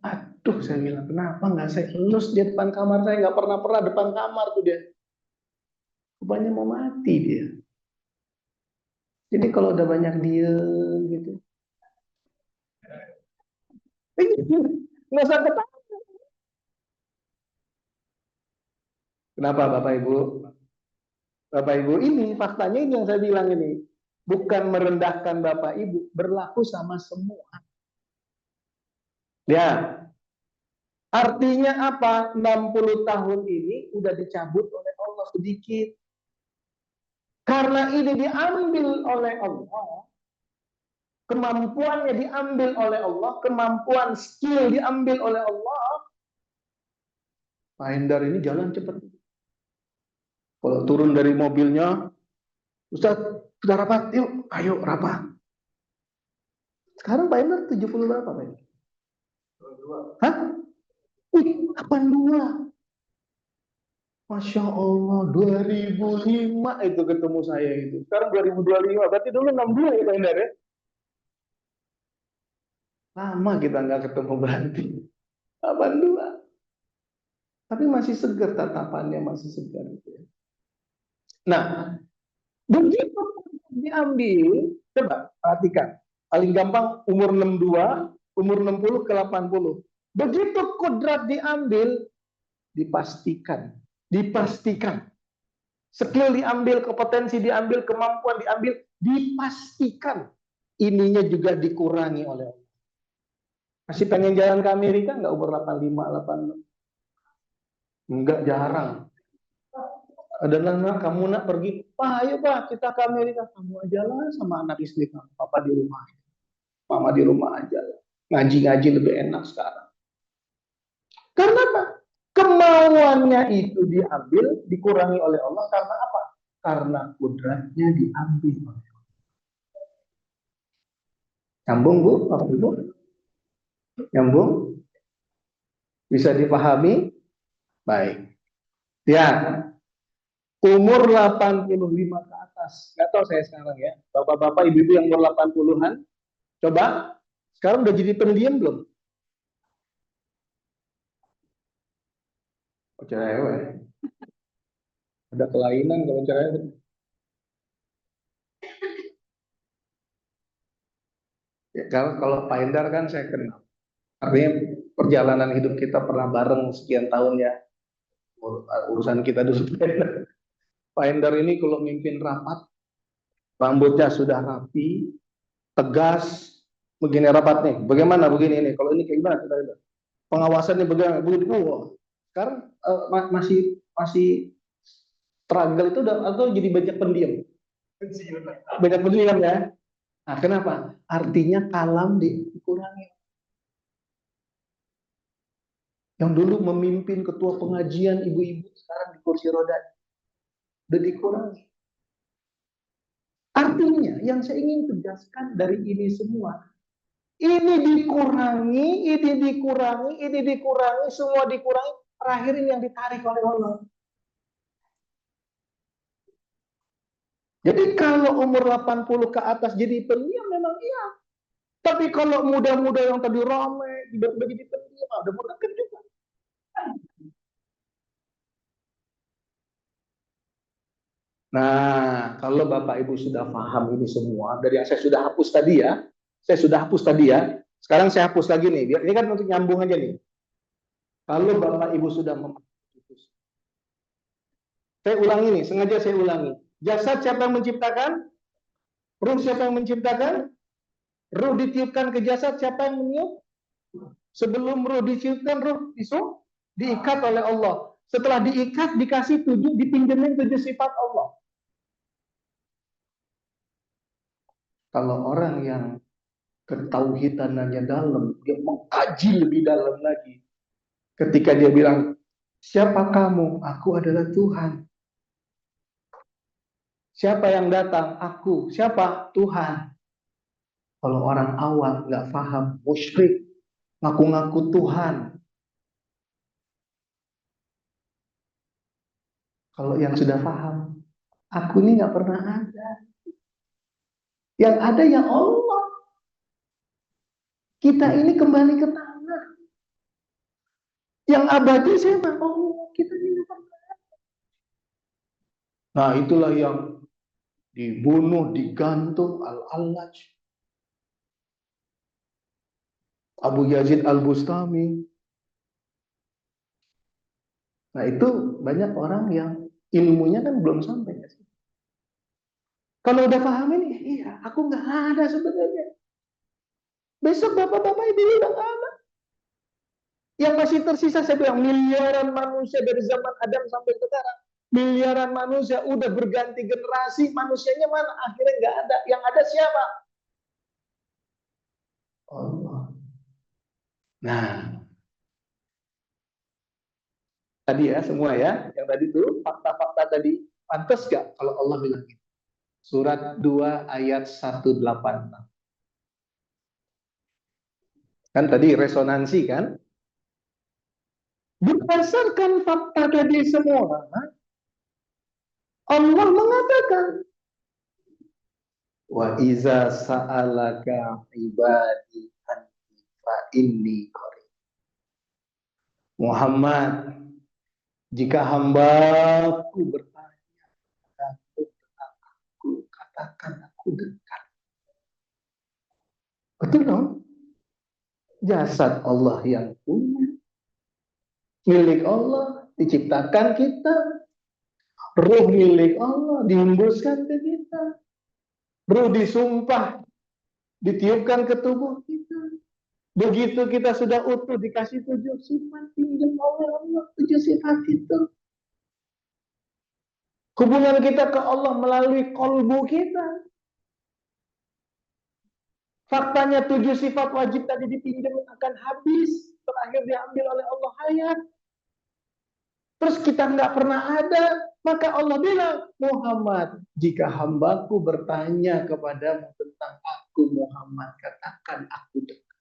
Aduh, saya bilang, kenapa nggak saya elus dia depan kamar saya? Nggak pernah depan kamar tuh dia. Rupanya mau mati dia. Jadi kalau udah banyak diem gitu, nggak usah ketawa. Kenapa Bapak Ibu? Bapak Ibu, ini faktanya ini yang saya bilang ini. Bukan merendahkan Bapak Ibu, berlaku sama semua. Ya, artinya apa? 60 tahun ini udah dicabut oleh Allah sedikit. Karena ini diambil oleh Allah, kemampuannya diambil oleh Allah, kemampuan skill diambil oleh Allah. Pak Hendar ini jalan cepat. Kalau turun dari mobilnya, Ustaz, kita rapat, yuk, ayo rapat. Sekarang Pak Hendar 70 berapa Pak? Hah? Wih, 82. Masya Allah, 2005 itu ketemu saya itu. Sekarang 2025, berarti dulu 62 ya Pak Hendar ya? Lama kita nggak ketemu berarti. 82. Tapi masih segar tatapannya, masih segar. Nah, begitu diambil, coba perhatikan. Paling gampang umur 62, umur 60 ke 80. Begitu kodrat diambil, dipastikan. Dipastikan. Skill diambil, kompetensi diambil, kemampuan diambil, dipastikan. Ininya juga dikurangi oleh Allah. Masih pengen jalan ke Amerika nggak umur 85, 86? Enggak, jarang. Ada anak, kamu nak pergi, Pak, ayo Pak, kita ke Amerika. Kamu aja lah sama anak istri kamu. Papa di rumah. Mama di rumah aja. Ngaji-ngaji lebih enak sekarang. Karena apa? Kemauannya itu diambil, dikurangi oleh Allah. Karena apa? Karena kudratnya diambil oleh Allah. Nyambung Bu, Bapak Ibu? Nyambung? Bisa dipahami? Baik. Ya, umur 85 ke atas. Nggak tahu saya sekarang ya. Bapak-bapak, ibu-ibu yang umur 80-an, coba. Sekarang udah jadi pendiam belum? Oh, cewek. Ada kelainan kalau cewek. Ya, kalau Pak Endar kan saya kenal. Artinya perjalanan hidup kita pernah bareng sekian tahun ya. Urusan kita dulu. Pak Endar ini kalau mimpin rapat, rambutnya sudah rapi, tegas, begini rapat nih. Bagaimana begini ini? Kalau ini kayak gimana? Pengawasannya bagaimana? Begini. Sekarang masih struggle itu udah atau jadi banyak pendiam? Banyak pendiam ya. Nah, kenapa? Artinya kalam dikurangi. Yang dulu memimpin ketua pengajian ibu-ibu sekarang kursi roda. Udah dikurangi. Artinya yang saya ingin tegaskan dari ini semua, ini dikurangi, semua dikurangi, terakhir ini yang ditarik oleh Allah. Jadi kalau umur 80 ke atas jadi pendiam memang iya. Tapi kalau muda-muda yang tadi ramai, tiba-tiba jadi pendiam, udah berdekat juga. Nah, kalau Bapak Ibu sudah paham ini semua, dari yang saya sudah hapus tadi ya, sekarang saya hapus lagi nih, ini kan untuk nyambung aja nih. Kalau Bapak Ibu sudah memahami, saya ulangi nih, sengaja saya ulangi. Jasad siapa yang menciptakan? Ruh siapa yang menciptakan? Ruh ditiupkan ke jasad, siapa yang meniup? Sebelum ruh ditiupkan, ruh diikat oleh Allah. Setelah diikat, dikasih dipinjemin 7 sifat Allah. Kalau orang yang ketauhidannya dalam, dia mengkaji lebih dalam lagi. Ketika dia bilang, siapa kamu? Aku adalah Tuhan. Siapa yang datang? Aku. Siapa? Tuhan. Kalau orang awam nggak paham, musyrik, ngaku-ngaku Tuhan. Kalau yang sudah paham, aku ini nggak pernah ada. Yang ada yang Allah. Kita ini kembali ke tanah. Yang abadi siapa? Allah. Kita ini nggak pernah ada. Nah, itulah yang dibunuh, digantung Al-Allaj, Abu Yazid Al-Bustami. Nah, itu banyak orang yang ilmunya kan belum sampai. Kalau udah paham ini, iya, aku nggak ada sebenarnya. Besok bapak-bapak ibu udah nggak ada. Yang masih tersisa, saya bilang, miliaran manusia dari zaman Adam sampai sekarang. Miliaran manusia udah berganti generasi, manusianya mana? Akhirnya nggak ada. Yang ada siapa? Allah. Nah, tadi ya semua ya, yang tadi tuh fakta-fakta tadi, pantas gak kalau Allah bilang gitu? Surat 2 ayat 186. Kan tadi resonansi kan? Berdasarkan fakta tadi semua, Allah mengatakan, wa iza sa'alaka ibadi anni fa inni qarib. Muhammad, jika hambaku bertanya tentang aku, katakan aku dekat. Betul dong? Jasad Allah yang punya, milik Allah, diciptakan kita. Ruh milik Allah, dihembuskan ke kita. Ruh disumpah, ditiupkan ke tubuh kita. Begitu kita sudah utuh, dikasih 7 sifat, pinjam oleh Allah 7 sifat itu. Hubungan kita ke Allah melalui kolbu kita. Faktanya 7 sifat wajib tadi dipinjam akan habis. Terakhir diambil oleh Allah hayat. Terus kita nggak pernah ada. Maka Allah bilang, Muhammad, jika hambaku bertanya kepadamu tentang aku Muhammad, katakan aku dekat.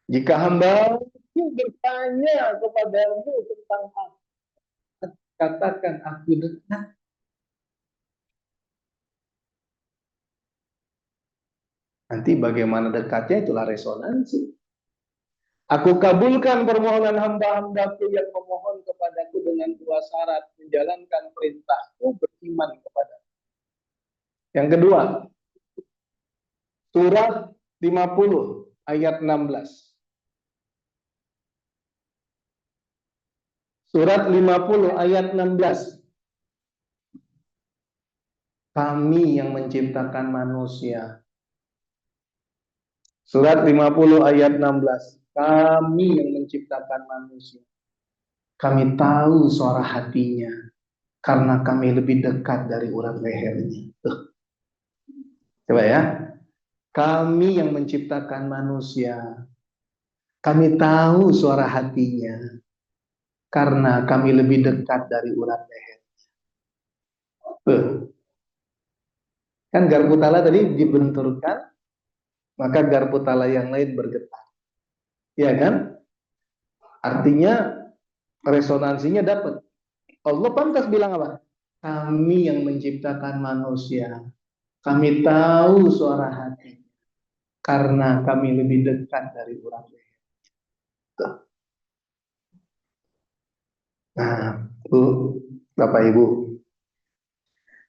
Jika hambaku bertanya kepadamu tentang aku, katakan aku dekat. Nanti bagaimana dekatnya itulah resonansi. Aku kabulkan permohonan hamba-hambaku yang memohon kepadaku dengan 2 syarat. Menjalankan perintahku, beriman kepadaku. Yang kedua, surat 50 ayat 16. Surat 50 ayat 16. Kami yang menciptakan manusia. Surat 50 ayat 16. Kami yang menciptakan manusia. Kami tahu suara hatinya karena kami lebih dekat dari urat lehernya. Tuh. Coba ya. Kami yang menciptakan manusia. Kami tahu suara hatinya karena kami lebih dekat dari urat leher. Kan garpu tala tadi dibenturkan, maka garpu tala yang lain bergetar. Ya kan? Artinya resonansinya dapat. Allah pantas bilang apa? Kami yang menciptakan manusia. Kami tahu suara hati karena kami lebih dekat dari urat leher. Nah, Bu, Bapak Ibu,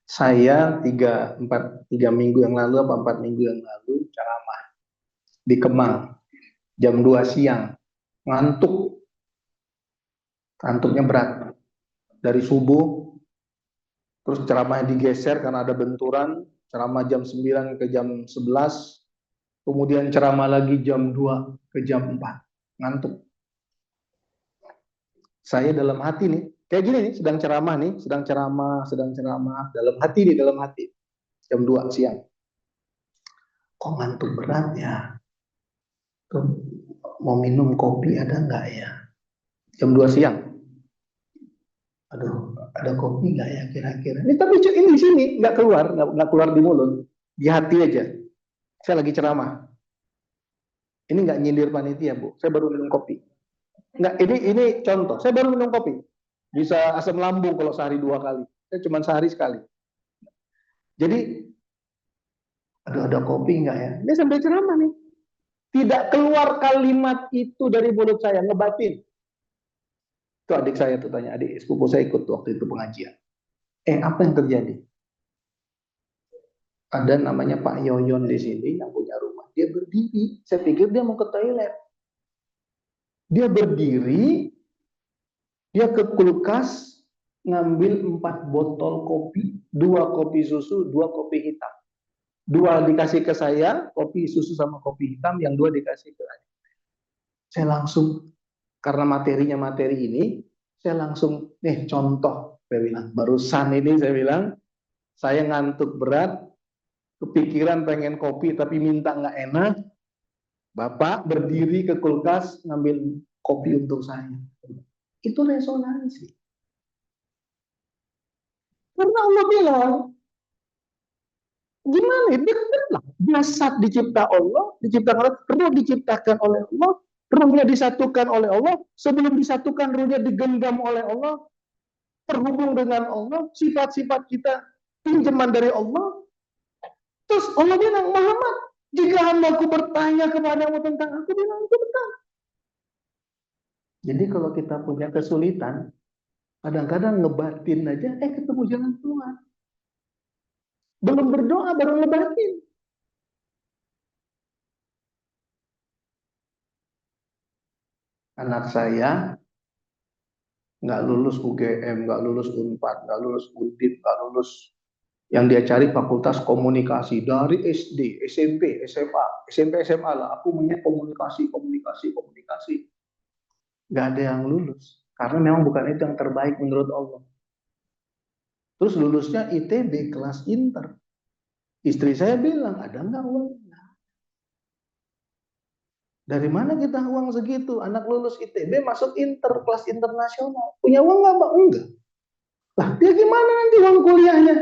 saya 3 minggu yang lalu apa 4 minggu yang lalu ceramah di Kemang jam 2 siang, ngantuknya berat dari subuh, terus ceramahnya digeser karena ada benturan, ceramah jam 9 ke jam 11, kemudian ceramah lagi jam 2 ke jam 4, ngantuk. Saya dalam hati nih, kayak gini nih, sedang ceramah, dalam hati, jam 2 siang. Kok ngantuk berat ya? Tuh, mau minum kopi ada nggak ya? Jam 2 siang. Aduh, ada kopi nggak ya kira-kira? Ini tapi ini di sini nggak keluar di mulut, di hati aja. Saya lagi ceramah. Ini nggak nyindir panitia, Bu. Saya baru minum kopi. Nggak, ini contoh. Saya baru minum kopi. Bisa asam lambung kalau sehari 2 kali. Saya cuma sehari sekali. Jadi, aduh ada kopi nggak ya? Ini sambil ceramah nih. Tidak keluar kalimat itu dari mulut saya, ngebatin. Itu adik saya tuh tanya, adik sepupu saya ikut waktu itu pengajian. Apa yang terjadi? Ada namanya Pak Yoyon di sini yang punya rumah. Dia berdiri. Saya pikir dia mau ke toilet. Dia berdiri, dia ke kulkas, ngambil 4 botol kopi, 2 kopi susu, 2 kopi hitam. 2 dikasih ke saya, kopi susu sama kopi hitam, yang 2 dikasih ke adik. Saya langsung, karena materinya materi ini, saya langsung, contoh, saya bilang, barusan ini saya bilang, saya ngantuk berat, kepikiran pengen kopi tapi minta nggak enak, Bapak berdiri ke kulkas ngambil kopi untuk saya. Itu resonansi. Karena Allah bilang, gimana ya, dekatlah. Jasad diciptakan roh diciptakan oleh Allah, rohnya disatukan oleh Allah, sebelum disatukan rohnya digenggam oleh Allah, terhubung dengan Allah, sifat-sifat kita pinjaman dari Allah. Terus Allah bilang, Muhammad, jika hambaku bertanya kepadamu tentang aku, bilang aku bertanya. Jadi kalau kita punya kesulitan, kadang-kadang ngebatin aja, ketemu jalan keluar. Belum berdoa, baru ngebatin. Anak saya nggak lulus UGM, nggak lulus Unpad, nggak lulus Undip, nggak lulus. Yang dia cari fakultas komunikasi dari SD, SMP, SMA, SMP, SMA lah. Aku punya komunikasi. Nggak ada yang lulus. Karena memang bukan itu yang terbaik menurut Allah. Terus lulusnya ITB kelas inter. Istri saya bilang, ada nggak uangnya? Dari mana kita uang segitu? Anak lulus ITB masuk inter, kelas internasional. Punya uang nggak, Mbak? Enggak. Lah, dia gimana nanti uang kuliahnya?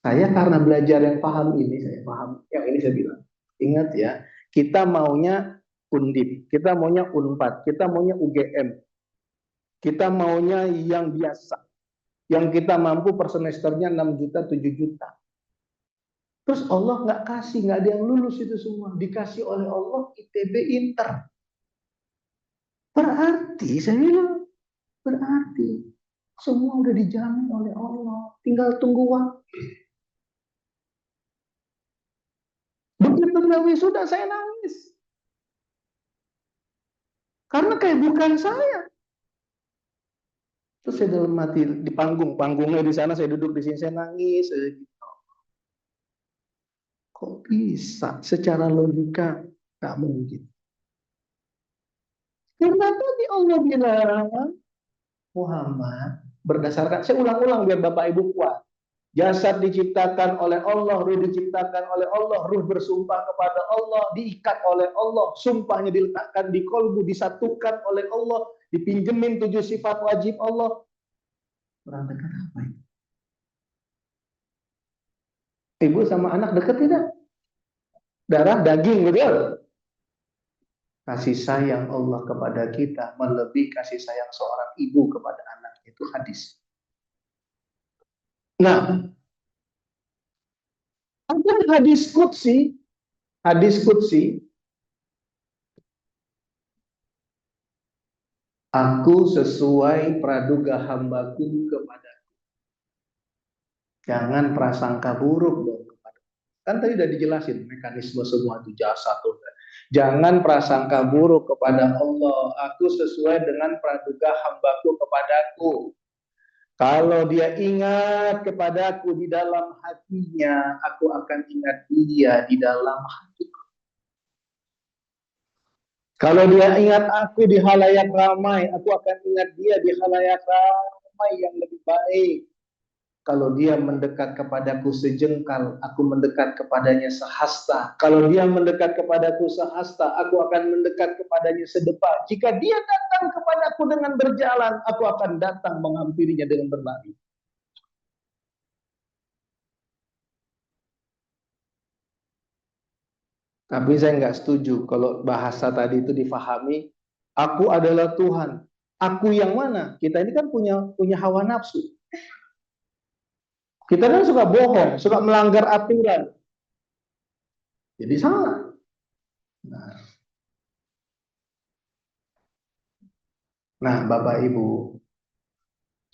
Saya karena belajar yang paham ini, saya paham. Yang ini saya bilang, ingat ya, kita maunya Undip, kita maunya Unpad, kita maunya UGM, kita maunya yang biasa, yang kita mampu per semesternya 6 juta, 7 juta. Terus Allah nggak kasih, nggak ada yang lulus itu semua. Dikasih oleh Allah ITB Inter. Berarti, saya bilang, berarti semua udah dijamin oleh Allah. Tinggal tunggu waktu. Begitu dia wisuda, saya nangis. Karena kayak bukan saya. Terus saya dalam hati di panggungnya di sana, saya duduk di sini, saya nangis. Kok bisa? Secara logika nggak mungkin. Karena tadi Allah bilang, Muhammad, berdasarkan, saya ulang-ulang biar Bapak Ibu kuat. Jasad diciptakan oleh Allah, ruh diciptakan oleh Allah, ruh bersumpah kepada Allah, diikat oleh Allah, sumpahnya diletakkan di kolbu, disatukan oleh Allah, dipinjemin 7 sifat wajib Allah. Orang dekat apa itu? Ibu sama anak dekat tidak? Darah, daging, betul? Kasih sayang Allah kepada kita melebihi kasih sayang seorang ibu kepada anak. Itu hadis. Nah, ada hadis qudsi. Hadis qudsi. Aku sesuai praduga hambaku kepada. Jangan prasangka buruk dong kepada. Kan tadi udah dijelasin mekanisme semua itu jasa tuh. Jangan prasangka buruk kepada Allah. Aku sesuai dengan praduga hambaku kepadaku. Kalau dia ingat kepadaku di dalam hatinya, aku akan ingat dia di dalam hatiku. Kalau dia ingat aku di halayak ramai, aku akan ingat dia di halayak ramai yang lebih baik. Kalau dia mendekat kepadaku sejengkal, aku mendekat kepadanya sehasta. Kalau dia mendekat kepadaku sehasta, aku akan mendekat kepadanya sedepa. Jika dia datang kepadaku dengan berjalan, aku akan datang menghampirinya dengan berlari. Tapi saya nggak setuju kalau bahasa tadi itu difahami, aku adalah Tuhan. Aku yang mana? Kita ini kan punya hawa nafsu. Kita kan suka bohong, suka melanggar aturan. Jadi salah. Nah, Bapak Ibu,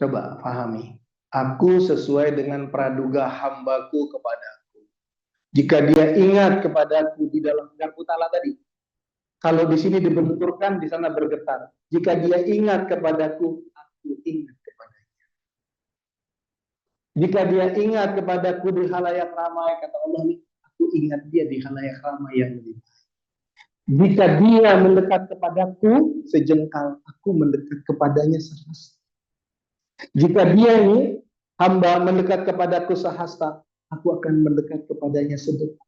coba pahami. Aku sesuai dengan praduga hambaku kepadaku. Jika dia ingat kepadaku di dalam Garputala tadi, kalau di sini dibenturkan, di sana bergetar. Jika dia ingat kepadaku, aku ingat kepadanya. Jika dia ingat kepadaku di halayak ramai, kata Allah, aku ingat dia di halayak ramai yang lebih. Jika dia mendekat kepadaku sejengkal, aku mendekat kepadanya sehasta. Jika dia ini hamba mendekat kepadaku sehasta, aku akan mendekat kepadanya sedekat.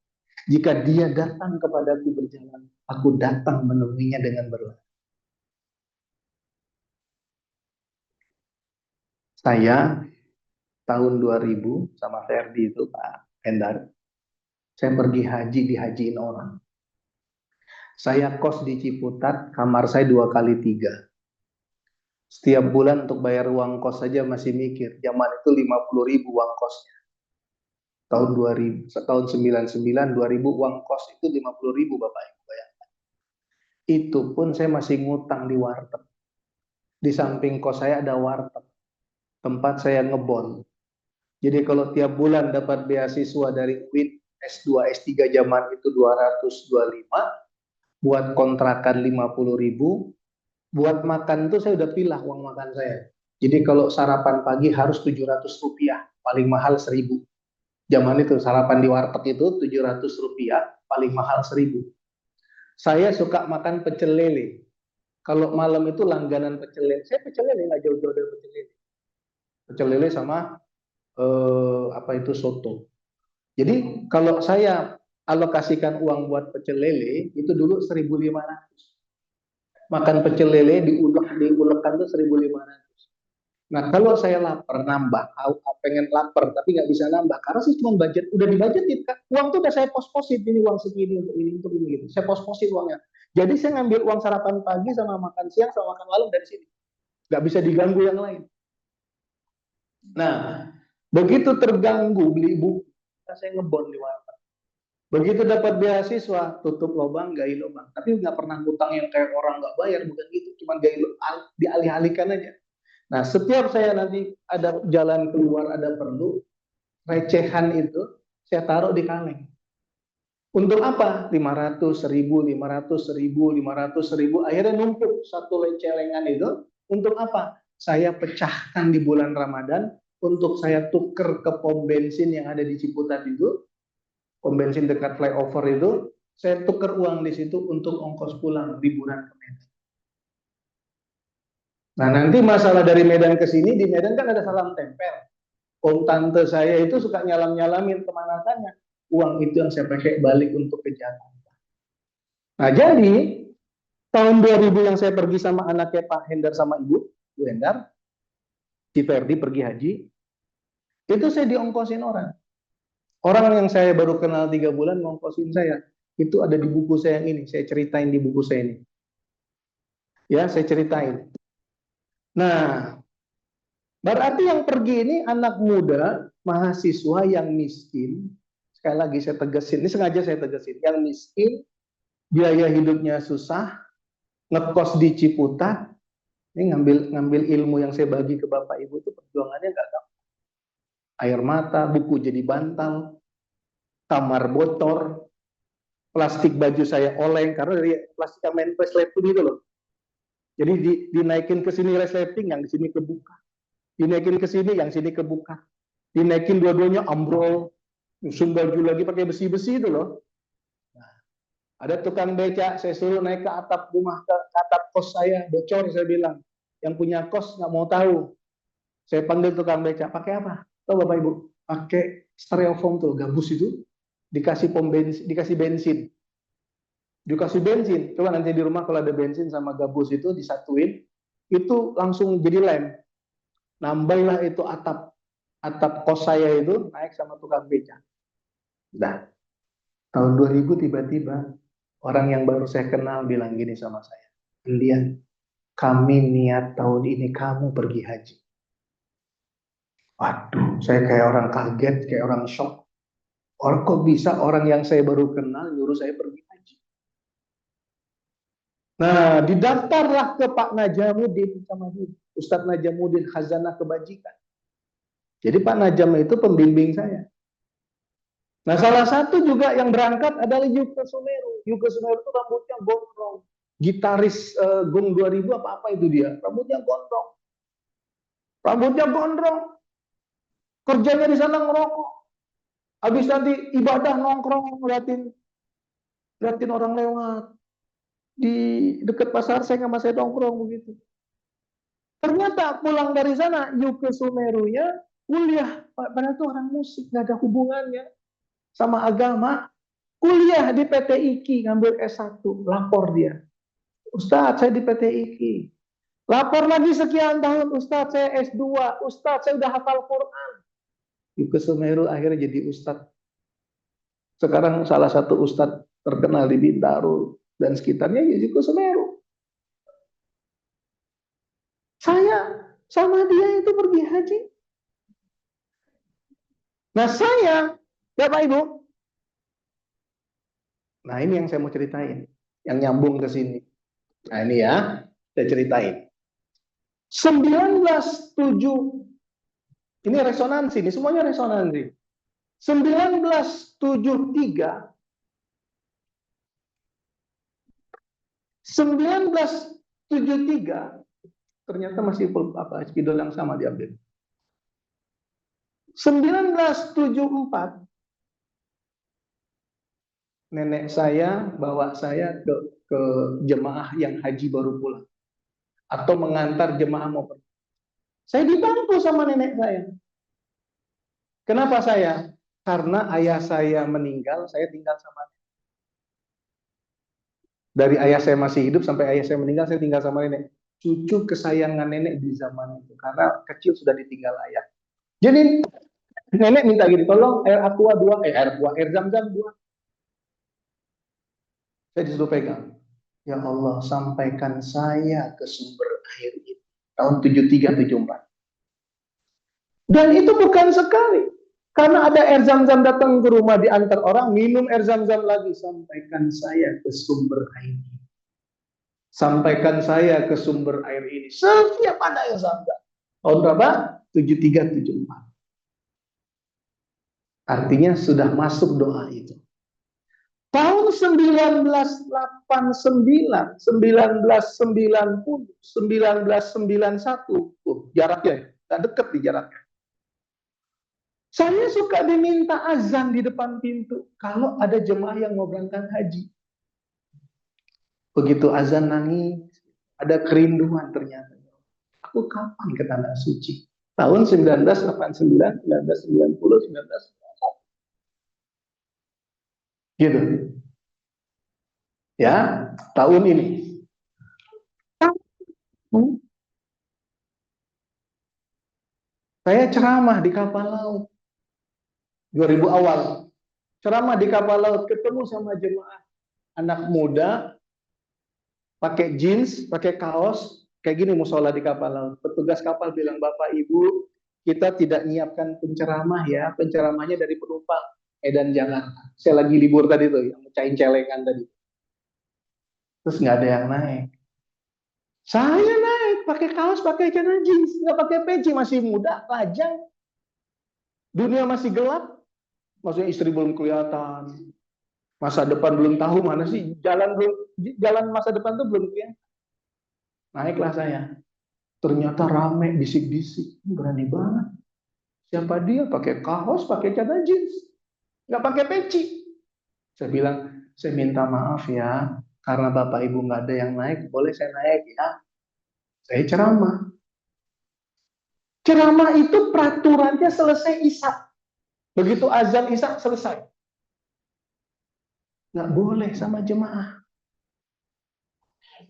Jika dia datang kepadaku berjalan, aku datang menemuinya dengan berlari. Saya tahun 2000 sama Ferdi itu Pak Endar, saya pergi haji, dihajiin orang. Saya kos di Ciputat, kamar saya 2 kali 3. Setiap bulan untuk bayar uang kos saja masih mikir. Zaman itu 50.000 uang kosnya. Tahun 2000, tahun 99, 2000 uang kos itu 50.000 Bapak Ibu bayangkan. Itu pun saya masih ngutang di warteg. Di samping kos saya ada warteg. Tempat saya ngebon. Jadi kalau tiap bulan dapat beasiswa dari UIN S2, S3 zaman itu 225, buat kontrakan 50.000, buat makan itu saya udah pilah uang makan saya. Jadi kalau sarapan pagi harus 700 rupiah, paling mahal 1.000. Zaman itu sarapan di warteg itu 700 rupiah, paling mahal 1.000. Saya suka makan pecel lele. Kalau malam itu langganan pecel lele. Saya pecel lele nggak jauh-jauh dari pecel lele. Pecel lele sama soto. Jadi kalau saya alokasikan uang buat pecel lele itu dulu 1.500. Makan pecel lele diulekkan tuh 1.500. Nah kalau saya lapar nambah, pengen lapar tapi nggak bisa nambah karena sih cuma budget, udah dibudgetin kan, uang tuh udah saya pos-posin, ini uang segini untuk ini untuk ini gitu, saya pos-posin uangnya. Jadi saya ngambil uang sarapan pagi sama makan siang sama makan malam dari sini, nggak bisa diganggu yang lain. Nah begitu terganggu beli buku, saya ngebon di warteg. Begitu dapat beasiswa, tutup lubang, gali lubang. Tapi nggak pernah ngutang yang kayak orang nggak bayar, bukan gitu. Cuma dialih-alihkan aja. Nah, setiap saya nanti ada jalan keluar, ada perlu, recehan itu saya taruh di kaleng. Untuk apa? 500, 1.000, 500, 1.000, 500, 1.000. Akhirnya numpuk satu celengan itu. Untuk apa? Saya pecahkan di bulan Ramadan. Untuk saya tuker ke pom bensin yang ada di Ciputat itu. Pom bensin dekat flyover itu. Saya tuker uang di situ untuk ongkos pulang liburan ke Medan. Nah nanti masalah dari Medan ke sini, di Medan kan ada salam tempel. Om tante saya itu suka nyalam-nyalamin kemana-mana. Uang itu yang saya pakai balik untuk ke Jakarta. Nah jadi tahun 2000 yang saya pergi sama anaknya Pak Hendar sama Ibu Hendar, si Ferdi pergi haji, itu saya diongkosin orang. Orang yang saya baru kenal 3 bulan ngongkosin saya. Itu ada di buku saya yang ini. Saya ceritain di buku saya ini. Ya, saya ceritain. Nah, berarti yang pergi ini anak muda, mahasiswa yang miskin. Sekali lagi saya tegasin, ini sengaja saya tegasin. Yang miskin, biaya hidupnya susah, ngekos di Ciputat. Ini ngambil ilmu yang saya bagi ke Bapak Ibu itu perjuangannya nggak gampang. Air mata, buku jadi bantal, kamar bocor, plastik baju saya oleng karena dari plastik yang main resleting itu loh. Jadi dinaikin ke sini resleting, yang di sini kebuka. Dinaikin ke sini, yang sini kebuka. Dinaikin dua-duanya ambrol, nyusun baju lagi pakai besi-besi itu loh. Nah, ada tukang beca, saya suruh naik ke atap rumah, ke atap kos saya, bocor saya bilang. Yang punya kos nggak mau tahu. Saya panggil tukang beca, pakai apa? Tahu Bapak Ibu? Pakai styrofoam tuh, gabus itu, dikasih bensin, dikasih bensin. Coba nanti di rumah kalau ada bensin sama gabus itu disatuin, itu langsung jadi lem. Nambahlah itu atap kos saya itu naik sama tukang beca. Nah, tahun 2000 tiba-tiba orang yang baru saya kenal bilang gini sama saya, Indian, kami niat tahun ini kamu pergi haji. Waduh, saya kayak orang kaget, kayak orang shock. Orang kok bisa orang yang saya baru kenal nyuruh saya pergi haji. Nah, didaftarlah ke Pak Najamuddin sama dia, Ustadz Najamuddin Khazanah Kebajikan. Jadi Pak Najam itu pembimbing saya. Nah, salah satu juga yang berangkat adalah Yuke Sumeru. Yuke Sumeru itu rambutnya gondrong. Gitaris Gong 2000 apa-apa itu dia. Rambutnya gondrong. Rambutnya gondrong. Kerjanya di sana ngerokok. Habis nanti ibadah nongkrong liatin orang lewat. Di dekat pasar saya sama saya nongkrong begitu. Ternyata pulang dari sana Yuke Sumerunya kuliah. Padahal itu orang musik, nggak ada hubungannya sama agama. Kuliah di PT IKI, ngambil S1, lapor dia. Ustadz, saya di PT IKI. Lapor lagi sekian tahun, Ustadz, saya S2. Ustadz, saya udah hafal Quran. Yuke Sumeru akhirnya jadi Ustadz. Sekarang salah satu Ustadz terkenal di Bintaro dan sekitarnya Yuke Sumeru. Saya sama dia itu pergi haji. Nah saya, Bapak Ibu, nah ini yang saya mau ceritain, yang nyambung ke sini. Nah ini ya, saya ceritain. 1907, ini resonansi, ini semuanya resonansi. 1973, 1973, ternyata masih spidol yang sama diambil. 1974, nenek saya bawa saya ke jemaah yang haji baru pulang atau mengantar jemaah mau pergi. Saya dibantu sama nenek saya. Kenapa saya? Karena ayah saya meninggal, saya tinggal sama nenek. Dari ayah saya masih hidup sampai ayah saya meninggal, saya tinggal sama nenek. Cucu kesayangan nenek di zaman itu, karena kecil sudah ditinggal ayah. Jadi nenek minta gini, tolong air aqua 2, air zam-zam 2. Saya disuruh pegang. Ya Allah, sampaikan saya ke sumber air itu. Tahun 73-74. Dan itu bukan sekali. Karena ada air zam-zam datang ke rumah diantar orang, minum air zam-zam lagi. Sampaikan saya ke sumber air ini. Sampaikan saya ke sumber air ini. Setiap ada air zam-zam. Tahun berapa? 73-74. Artinya sudah masuk doa itu. Tahun 1989, 1990, 1991, jaraknya, tak dekat di jaraknya. Saya suka diminta azan di depan pintu kalau ada jemaah yang mau berangkat haji. Begitu azan nangis, ada kerinduan ternyata. Aku kapan ke tanah suci? Tahun 1989, 1990, 19 gitu. Ya, tahun ini. Saya ceramah di kapal laut 2000 awal. Ceramah di kapal laut, ketemu sama jemaah anak muda pakai jeans, pakai kaos, kayak gini musola di kapal laut. Petugas kapal bilang, "Bapak Ibu, kita tidak menyiapkan penceramah ya, penceramahnya dari penumpang Medan Jakarta." Saya lagi libur tadi tuh, yang mecahin celengan tadi. Terus nggak ada yang naik. Saya naik pakai kaos, pakai celana jeans, nggak pakai peci, masih muda, lajang. Dunia masih gelap, maksudnya istri belum kelihatan, masa depan belum tahu mana sih, jalan masa depan tuh belum kelihatan. Naiklah saya. Ternyata rame, bisik-bisik, berani banget. Siapa dia? Pakai kaos, pakai celana jeans, nggak pakai peci. Saya bilang, saya minta maaf ya, karena bapak ibu nggak ada yang naik, boleh saya naik ya? Saya ceramah. Ceramah itu peraturannya selesai isya. Begitu azan isya selesai. Nggak boleh sama jemaah.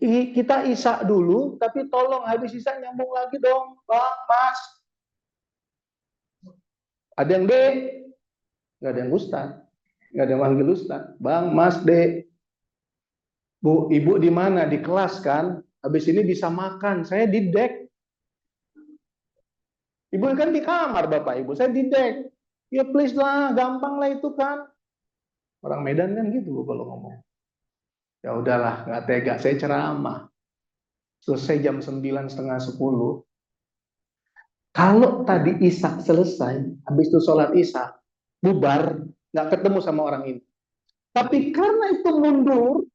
Kita isya dulu, tapi tolong habis isya nyambung lagi dong, Bang, Mas. Ada yang D, nggak ada yang Ustaz, nggak ada yang manggil Ustaz. Bang, Mas, D, Bu, Ibu di mana? Di kelas kan? Habis ini bisa makan. Saya di dek. Ibu kan di kamar, Bapak Ibu. Saya di dek. Ya please lah, gampang lah itu kan. Orang Medan kan gitu kalau ngomong. Ya udahlah, nggak tega. Saya ceramah. Selesai jam 9 setengah 10. Kalau tadi Isya selesai, habis itu sholat Isya, bubar, nggak ketemu sama orang ini. Tapi karena itu mundur,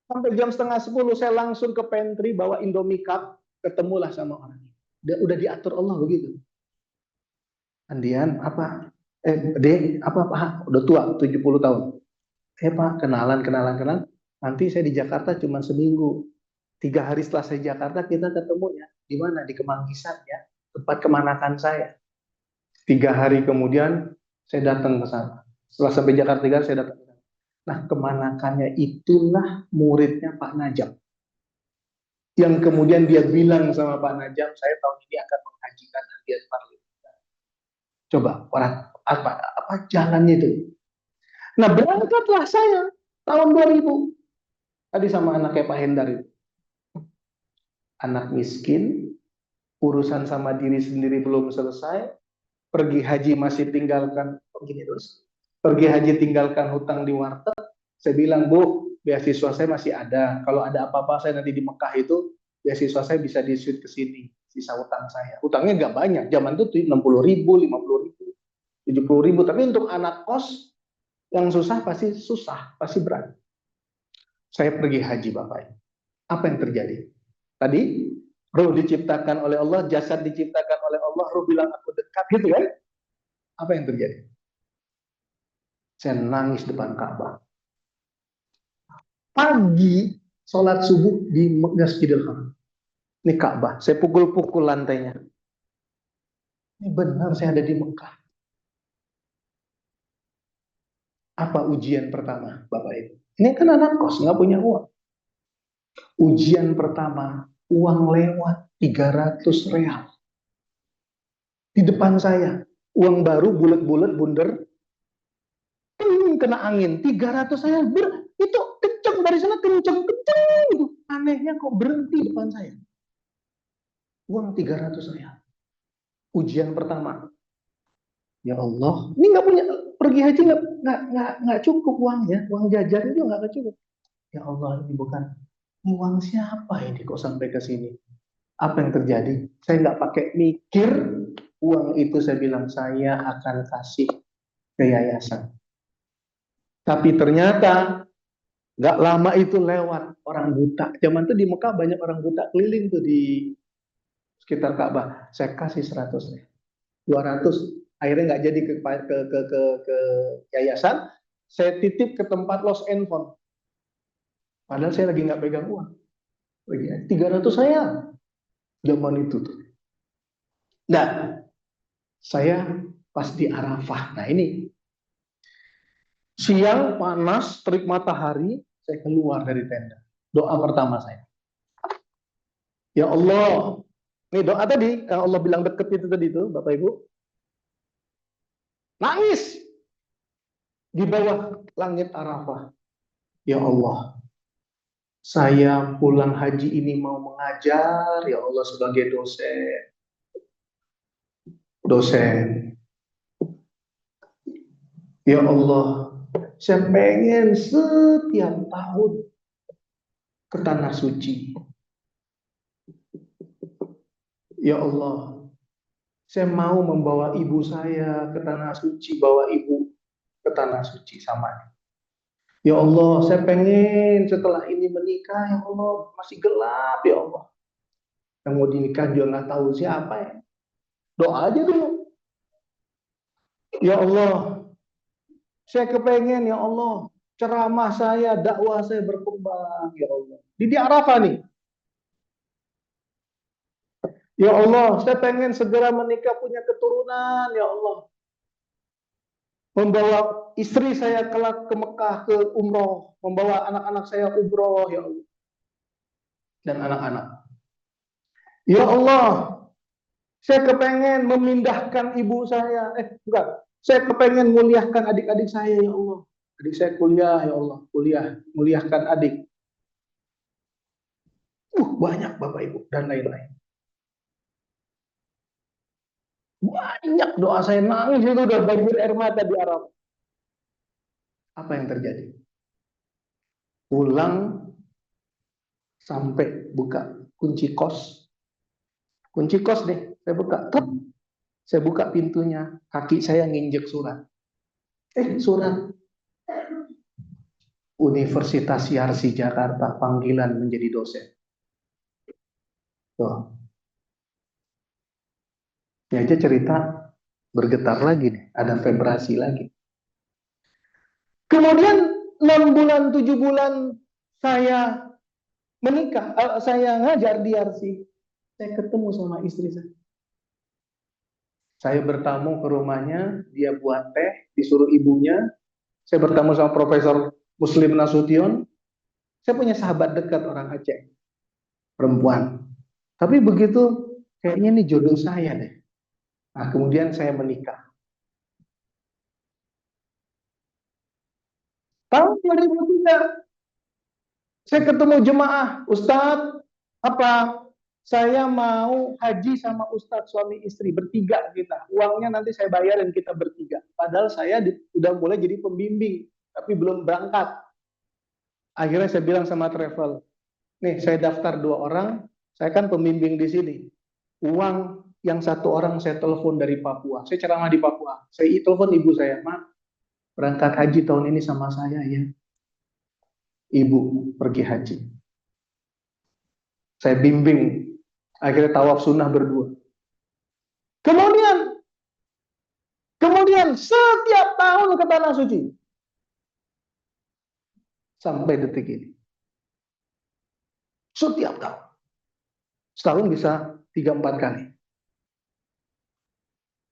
sampai jam setengah 10 saya langsung ke pantry bawa Indomie Cup, ketemulah sama orang ini. Udah diatur Allah begitu. Andian, apa? Dek, apa Pak? Udah tua, 70 tahun. Pak, kenalan. Nanti saya di Jakarta cuma seminggu. 3 hari setelah saya di Jakarta, kita ketemu ya. Di mana? Di Kemanggisan ya. Tempat kemanakan saya. 3 hari kemudian, saya datang ke sana. Setelah sampai Jakarta 3 hari, saya datang ke sana. Nah, kemanakannya itulah muridnya Pak Najam. Yang kemudian dia bilang sama Pak Najam, saya tahun ini akan menghajikan Andian Parlin. Coba, orang apa jalannya itu? Nah, berangkatlah saya tahun 2000. Tadi sama anaknya Pak Hendar itu. Anak miskin, urusan sama diri sendiri belum selesai, pergi haji masih tinggalkan, begini terus. Pergi haji tinggalkan hutang di warteg. Saya bilang, Bu, beasiswa saya masih ada. Kalau ada apa-apa saya nanti di Mekah itu, beasiswa saya bisa disuit ke sini, sisa hutang saya. Hutangnya nggak banyak, zaman itu 60.000, 50.000, 70.000. Tapi untuk anak kos yang susah, pasti berat. Saya pergi haji Bapak. Apa yang terjadi? Tadi ruh diciptakan oleh Allah, jasad diciptakan oleh Allah, ruh bilang aku dekat gitu kan? Apa yang terjadi? Saya nangis depan Ka'bah. Pagi sholat subuh di Masjidil Haram. Ini Ka'bah, saya pukul-pukul lantainya. Ini benar saya ada di Mekah. Apa ujian pertama, Bapak Ibu? Ini kan anak kos, nggak punya uang. Ujian pertama, uang lewat 300 real. Di depan saya, uang baru bulat-bulat bundar, kena angin 300 saya itu kenceng dari sana, kenceng gitu. Anehnya kok berhenti depan saya, uang 300 saya. Ujian pertama, ya Allah, ini nggak punya, pergi haji nggak cukup uangnya, uang jajan itu nggak cukup. Ya Allah, ini bukan, ini uang siapa ini kok sampai ke sini? Apa yang terjadi? Saya nggak pakai mikir, uang itu saya bilang saya akan kasih ke yayasan. Tapi ternyata nggak lama itu lewat orang buta. Zaman itu di Mekah banyak orang buta keliling tuh di sekitar Ka'bah. Saya kasih 100, 200. Akhirnya nggak jadi ke yayasan. Saya titip ke tempat lost and found. Padahal saya lagi nggak pegang uang. 300 saya zaman itu tuh. Nah, Saya pas di Arafah. Nah ini, siang panas, terik matahari, saya keluar dari tenda. Doa pertama saya. Ya Allah, ini doa tadi, yang Allah bilang deket itu tadi itu, Bapak Ibu. Nangis di bawah langit Arafah. Ya Allah, saya pulang haji ini mau mengajar, ya Allah, sebagai dosen. Dosen. Ya Allah, saya pengen setiap tahun ke Tanah Suci. Ya Allah, saya mau membawa ibu saya ke Tanah Suci, bawa ibu ke Tanah Suci sama. Ya Allah, saya pengen setelah ini menikah, ya Allah, masih gelap, ya Allah. Yang mau dinikah juga nggak tahu siapa ya. Doa aja dulu. Ya Allah, saya kepengen, ya Allah, ceramah saya, dakwah saya berkembang, ya Allah. Di Arafah nih. Ya Allah, saya pengen segera menikah, punya keturunan, ya Allah. Membawa istri saya kelak ke Mekah, ke umroh. Membawa anak-anak saya umroh, ya Allah. Dan anak-anak. Ya Allah, saya kepengen memindahkan ibu saya. Enggak. Saya kepengen muliahkan adik-adik saya, ya Allah. Adik saya kuliah, ya Allah. Kuliah, muliahkan adik. Banyak Bapak Ibu, dan lain-lain. Banyak doa saya, nangis itu udah banjir air mata di Arab. Apa yang terjadi? Pulang sampai buka kunci kos. Kunci kos deh, saya buka. Saya buka pintunya, kaki saya nginjek surat. Surat. Universitas Yarsi Jakarta, panggilan menjadi dosen. Tuh. Ya aja cerita bergetar lagi nih, ada vibrasi lagi. Kemudian 6 bulan, 7 bulan saya menikah, saya ngajar di Yarsi. Saya ketemu sama istri saya. Saya bertamu ke rumahnya, dia buat teh, disuruh ibunya. Saya bertemu sama Profesor Muslim Nasution. Saya punya sahabat dekat orang Aceh, perempuan. Tapi begitu, kayaknya ini jodoh saya deh. Nah, kemudian saya menikah. Tahun 2003, saya ketemu jemaah, Ustadz, apa? Saya mau haji sama Ustadz, suami istri, bertiga kita. Uangnya nanti saya bayarin kita bertiga. Padahal saya udah mulai jadi pembimbing, tapi belum berangkat. Akhirnya saya bilang sama travel, nih saya daftar 2 orang, saya kan pembimbing di sini. Uang yang 1 orang saya telepon dari Papua. Saya ceramah di Papua. Saya telepon ibu saya, Ma, berangkat haji tahun ini sama saya ya. Ibu pergi haji. Saya bimbing. Akhirnya tawaf sunnah berdua. Kemudian setiap tahun ke Tanah Suci. Sampai detik ini. Setiap tahun. Setahun bisa 3-4 kali.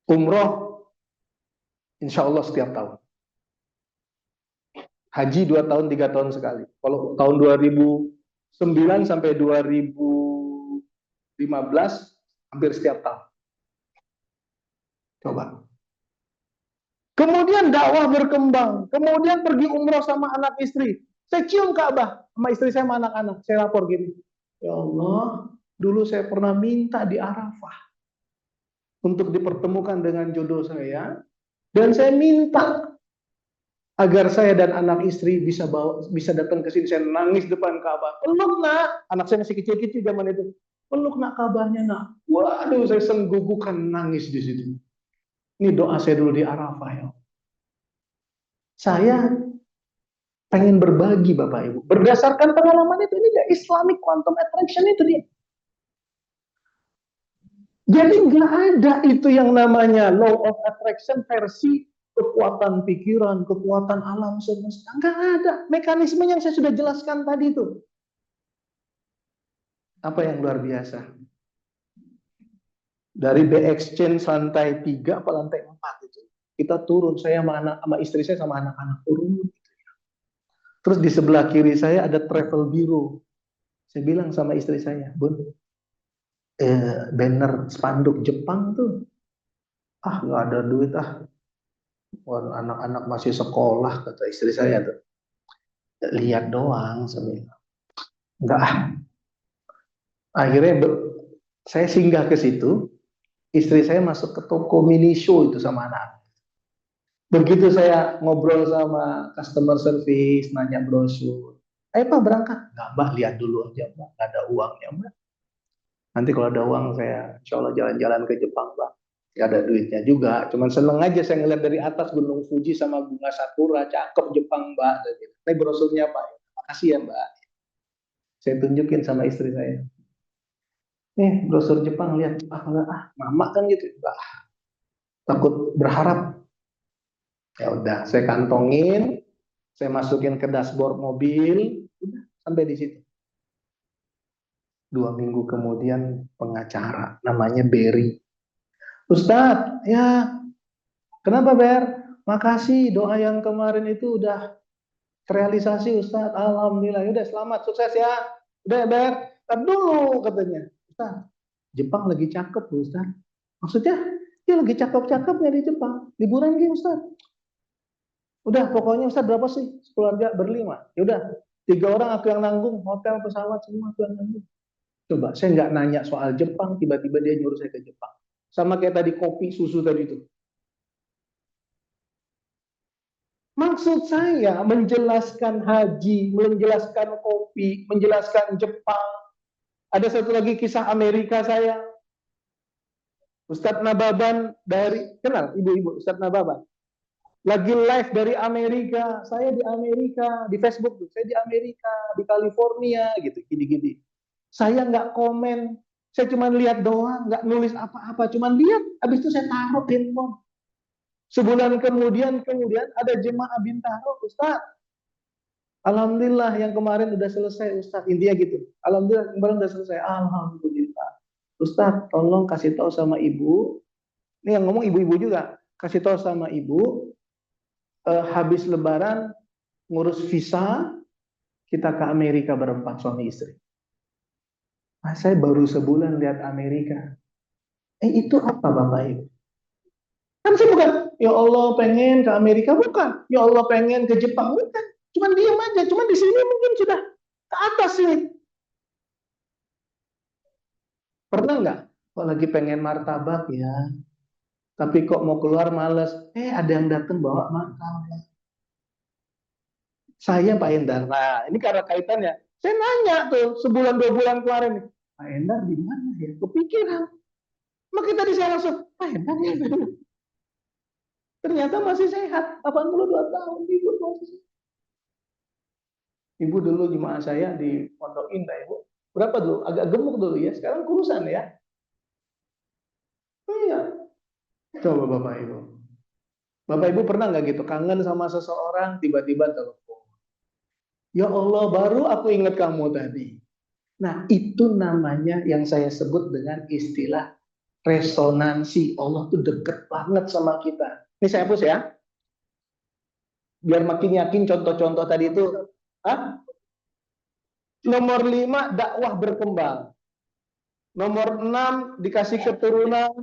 Umroh, insya Allah setiap tahun. Haji 2 tahun, 3 tahun sekali. Kalau tahun 2009 sampai 2015, hampir setiap tahun. Coba. Kemudian dakwah berkembang. Kemudian pergi umroh sama anak istri. Saya cium Ka'bah sama istri saya sama anak-anak. Saya lapor gini. Ya Allah, dulu saya pernah minta di Arafah untuk dipertemukan dengan jodoh saya. Dan saya minta agar saya dan anak istri bisa datang ke sini. Saya nangis depan Ka'bah. Peluk nak. Anak saya masih kecil-kecil zaman itu. Peluk nak Ka'bahnya nak. Waduh, saya senggugukan nangis di situ. Ini doa saya dulu di Arafah ya. Saya pengen berbagi Bapak Ibu. Berdasarkan pengalaman itu, ini dia Islamic Quantum Attraction itu dia. Jadi nggak ada itu yang namanya Law of Attraction versi kekuatan pikiran, kekuatan alam semesta. Nggak ada. Mekanisme yang saya sudah jelaskan tadi itu. Apa yang luar biasa? Dari B Exchange lantai 3 apa lantai 4 itu. Kita turun, saya sama istri saya sama anak-anak turun. Terus di sebelah kiri saya ada travel bureau. Saya bilang sama istri saya, Bun, banner spanduk Jepang tuh, nggak ada duit anak-anak masih sekolah, kata istri saya tuh. Lihat doang, saya bilang. Enggak. Akhirnya saya singgah ke situ, istri saya masuk ke toko mini show itu sama anak. Begitu saya ngobrol sama customer service, nanya brosur, ayo Pak berangkat. Enggak Mbak, lihat dulu aja Mbak, nggak ada uangnya Mbak. Nanti kalau ada uang saya insya Allah jalan-jalan ke Jepang Mbak. Gak ada duitnya juga, cuman seneng aja saya ngeliat dari atas Gunung Fuji sama bunga sakura, cakep Jepang Mbak. Ini brosurnya Pak, makasih ya Mbak. Saya tunjukin sama istri saya. Brosur Jepang, lihat. Mama kan gitu. Takut berharap. Ya udah, saya kantongin, saya masukin ke dashboard mobil, udah sampai di situ. 2 minggu kemudian pengacara, namanya Berry. Ustadz, ya kenapa Ber? Makasih doa yang kemarin itu udah terrealisasi Ustadz. Alhamdulillah, udah selamat, sukses ya. Udah Ber, tar dulu katanya. Ustadz, Jepang lagi cakep Ustadz. Maksudnya, ya lagi cakep-cakepnya di Jepang. Liburan gitu Ustadz. Udah pokoknya Ustadz berapa sih? Keluarga berlima. Ya udah, 3 orang aku yang nanggung, hotel, pesawat semua aku yang nanggung. Coba, saya nggak nanya soal Jepang, tiba-tiba dia nyuruh saya ke Jepang. Sama kayak tadi kopi, susu tadi itu. Maksud saya menjelaskan haji, menjelaskan kopi, menjelaskan Jepang. Ada satu lagi kisah Amerika saya. Ustadz Nababan dari, kenal ibu-ibu Ustadz Nababan? Lagi live dari Amerika, saya di Amerika, di Facebook tuh, saya di Amerika, di California, gitu, gini-gini. Saya nggak komen, saya cuma lihat doang, nggak nulis apa-apa, cuma lihat, habis itu saya taruh handphone. Sebulan kemudian ada jemaah Bintaro, Ustaz. Alhamdulillah yang kemarin udah selesai, Ustaz. Intinya gitu. Alhamdulillah kemarin udah selesai. Alhamdulillah. Ustaz, tolong kasih tahu sama ibu. Ini yang ngomong ibu-ibu juga. Kasih tahu sama ibu, habis lebaran ngurus visa, kita ke Amerika berempat suami istri. Saya baru sebulan lihat Amerika. Itu apa Bapak Ibu? Kan saya bukan, ya Allah pengen ke Amerika, bukan. Ya Allah pengen ke Jepang, bukan. Cuman diem aja, cuman di sini mungkin sudah ke atas ini. Pernah nggak? Kok lagi pengen martabak ya, tapi kok mau keluar males. Ada yang datang bawa martabak. Saya Pak Endar. Nah, ini karena kaitannya. Saya nanya tuh sebulan 2 bulan kemarin. Pak Endar di mana ya? Kepikiran. Maka tadi saya langsung, Pak Endar ya. Ternyata masih sehat. 82 tahun ibu masih sehat. Ibu dulu jemaah saya di Pondok Indah, Ibu. Berapa dulu? Agak gemuk dulu ya. Sekarang kurusan ya. Iya. Coba Bapak Ibu. Bapak Ibu pernah nggak gitu kangen sama seseorang tiba-tiba telepon. Ya Allah, baru aku ingat kamu tadi. Nah, itu namanya yang saya sebut dengan istilah resonansi. Allah tuh deket banget sama kita. Ini saya hapus ya. Biar makin yakin contoh-contoh tadi itu. Nomor 5, dakwah berkembang. Nomor 6, dikasih keturunan.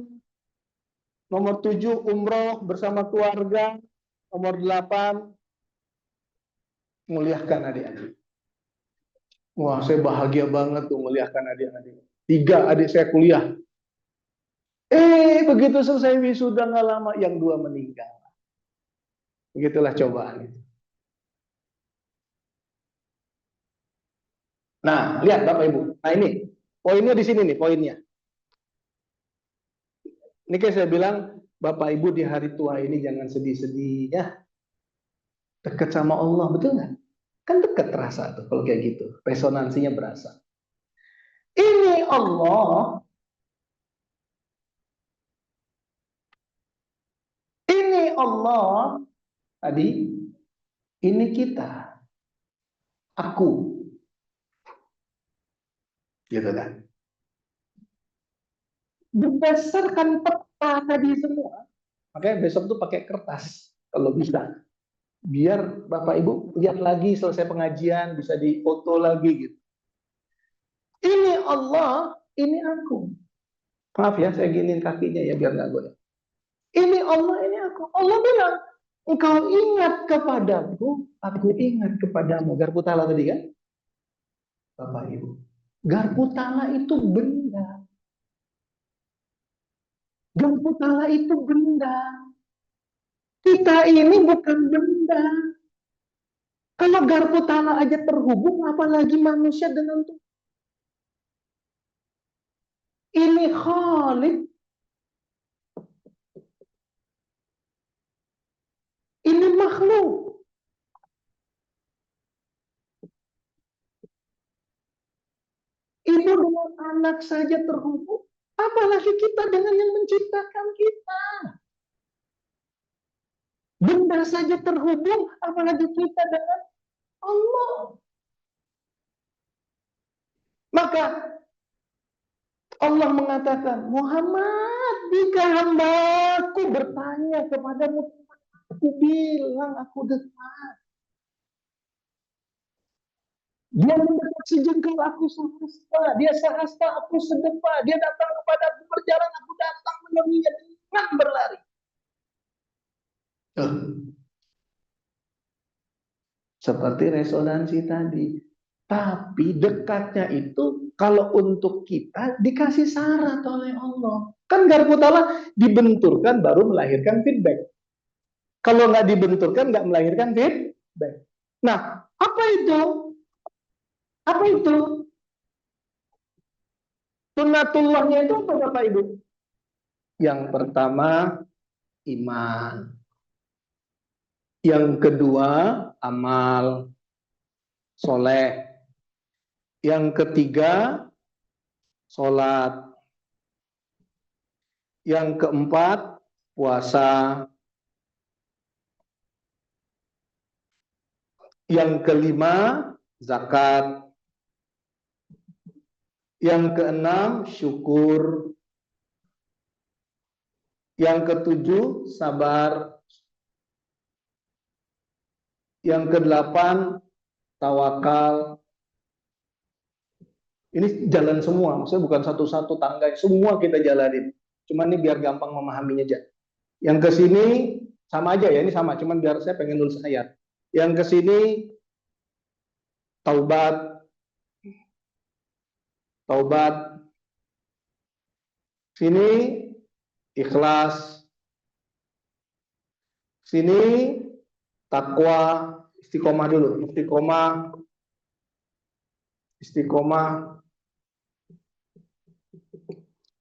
Nomor 7, umroh bersama keluarga. Nomor 8, muliakan adik-adik. Wah, saya bahagia banget tuh muliakan adik-adik. 3, adik saya kuliah. Begitu selesai wisuda nggak lama, yang 2 meninggal. Begitulah cobaan itu. Nah, lihat Bapak Ibu. Nah ini, poinnya di sini nih, poinnya. Ini kayak saya bilang, Bapak Ibu di hari tua ini jangan sedih-sedih ya. Dekat sama Allah, betul nggak? Kan dekat terasa tuh kalau kayak gitu. Resonansinya berasa. Ini Allah, ini Allah tadi, ini kita, aku, gitu kan. berdasarkan peta tadi semua. Makanya besok tuh pakai kertas kalau bisa. Biar Bapak Ibu lihat lagi selesai pengajian, bisa difoto lagi gitu. Ini Allah, ini aku. Maaf ya, saya giniin kakinya ya biar nggak goyang. Ini Allah, ini aku. Allah bilang, engkau ingat kepadaku, aku ingat kepadamu. Garputala tadi kan? Bapak Ibu. Garputala itu benda. Garputala itu benda. Kita ini bukan benda. Kalau Garputala aja terhubung, apalagi manusia dengan Tuhan. Ini Khalik. Ini makhluk. Ibu dengan anak saja terhubung. Apalagi kita dengan yang menciptakan kita. Benda saja terhubung, apalagi kita dengan Allah. Maka Allah mengatakan, Muhammad, jika hambaku bertanya kepadamu, aku bilang aku dekat. Dia mendekat sejengkal, aku sehasta. Dia sehasta, aku sedepa. Dia datang kepada aku berjalan, aku datang menemuinya dengan berlari. Seperti resonansi tadi. Tapi dekatnya itu kalau untuk kita dikasih syarat oleh Allah. Kan Garputala dibenturkan baru melahirkan feedback. Kalau nggak dibenturkan nggak melahirkan feedback. Nah, apa itu? Apa itu? Sunnatullahnya itu apa Bapak Ibu? Yang pertama iman. Yang kedua amal soleh. Yang ketiga sholat. Yang keempat puasa. Yang kelima zakat. Yang keenam syukur. Yang ketujuh sabar. Yang kedelapan tawakal. Ini jalan semua, maksudnya bukan satu-satu tangga, semua kita jalanin. Cuman ini biar gampang memahaminya aja. Yang ke sini sama aja ya, ini sama, cuman biar saya pengen nulis ayat. Yang ke sini taubat, taubat. Sini ikhlas. Sini takwa, istiqomah dulu, istiqomah. Istiqomah.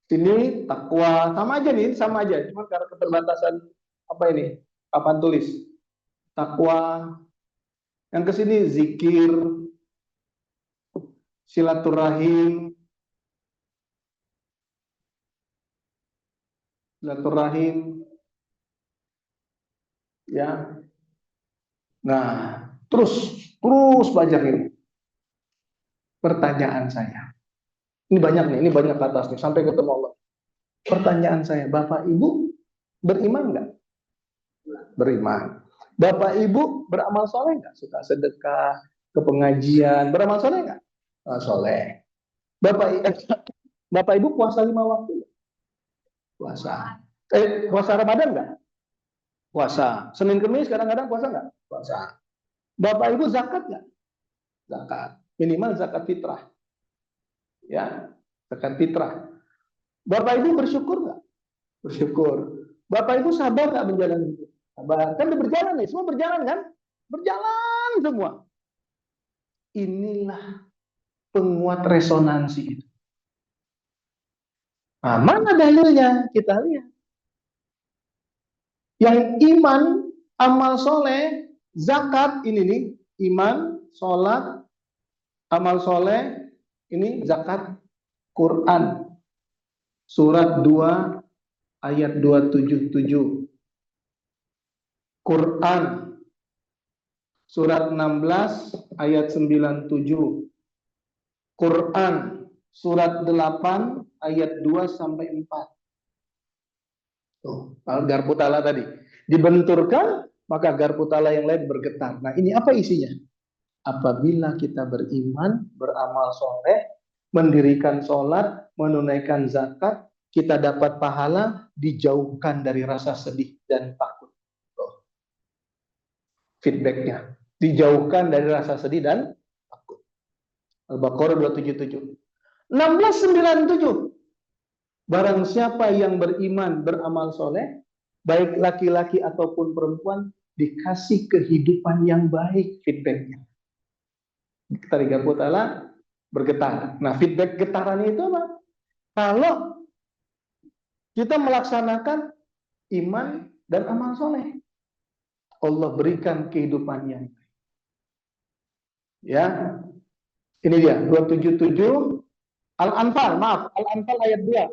Sini takwa, sama aja nih, sama aja. Cuma karena keterbatasan apa ini? Papan tulis. Takwa. Yang ke sini zikir, silaturahim. Silaturahim. Ya. Nah, terus belajar ini. Pertanyaan saya. Ini banyak nih, ini banyak ke atas nih, sampai ketemu Allah. Pertanyaan saya, Bapak Ibu beriman nggak? Beriman. Bapak Ibu beramal soleh nggak? Suka sedekah, ke pengajian, beramal soleh nggak? Soleh. Bapak Ibu puasa 5 waktu? Puasa. Puasa Ramadan nggak? Puasa. Senin Kemis kadang-kadang puasa nggak? Puasa. Bapak Ibu zakat nggak? Zakat. Minimal zakat fitrah. Ya, zakat fitrah. Bapak Ibu bersyukur nggak? Bersyukur. Bapak Ibu sabar nggak menjalani itu? Sabar. Kan udah berjalan nih, semua berjalan kan? Berjalan semua. Inilah penguat resonansi itu. Nah, mana dalilnya? Kita lihat. Yang iman, amal soleh, zakat, ini nih, iman, sholat, amal soleh, ini zakat, Quran. Surat 2 ayat 277. Quran. Surat 16 ayat 97. Quran. surat 8 ayat 2 sampai 4. Tuh, garpu tala tadi dibenturkan, maka garpu tala yang lain bergetar. Nah, ini apa isinya? Apabila kita beriman, beramal soleh, mendirikan sholat, menunaikan zakat, kita dapat pahala, dijauhkan dari rasa sedih dan takut. Tuh, feedbacknya, dijauhkan dari rasa sedih dan takut. Al-Baqarah 277. 1697. Barang siapa yang beriman, beramal soleh, baik laki-laki ataupun perempuan, dikasih kehidupan yang baik. Feedbacknya, tadi garpu tala bergetar. Nah, feedback getarannya itu apa? Kalau kita melaksanakan iman dan amal soleh, Allah berikan kehidupan yang baik. Ya, ini dia 277 Al-Anfal, maaf, Al-Anfal ayat 2.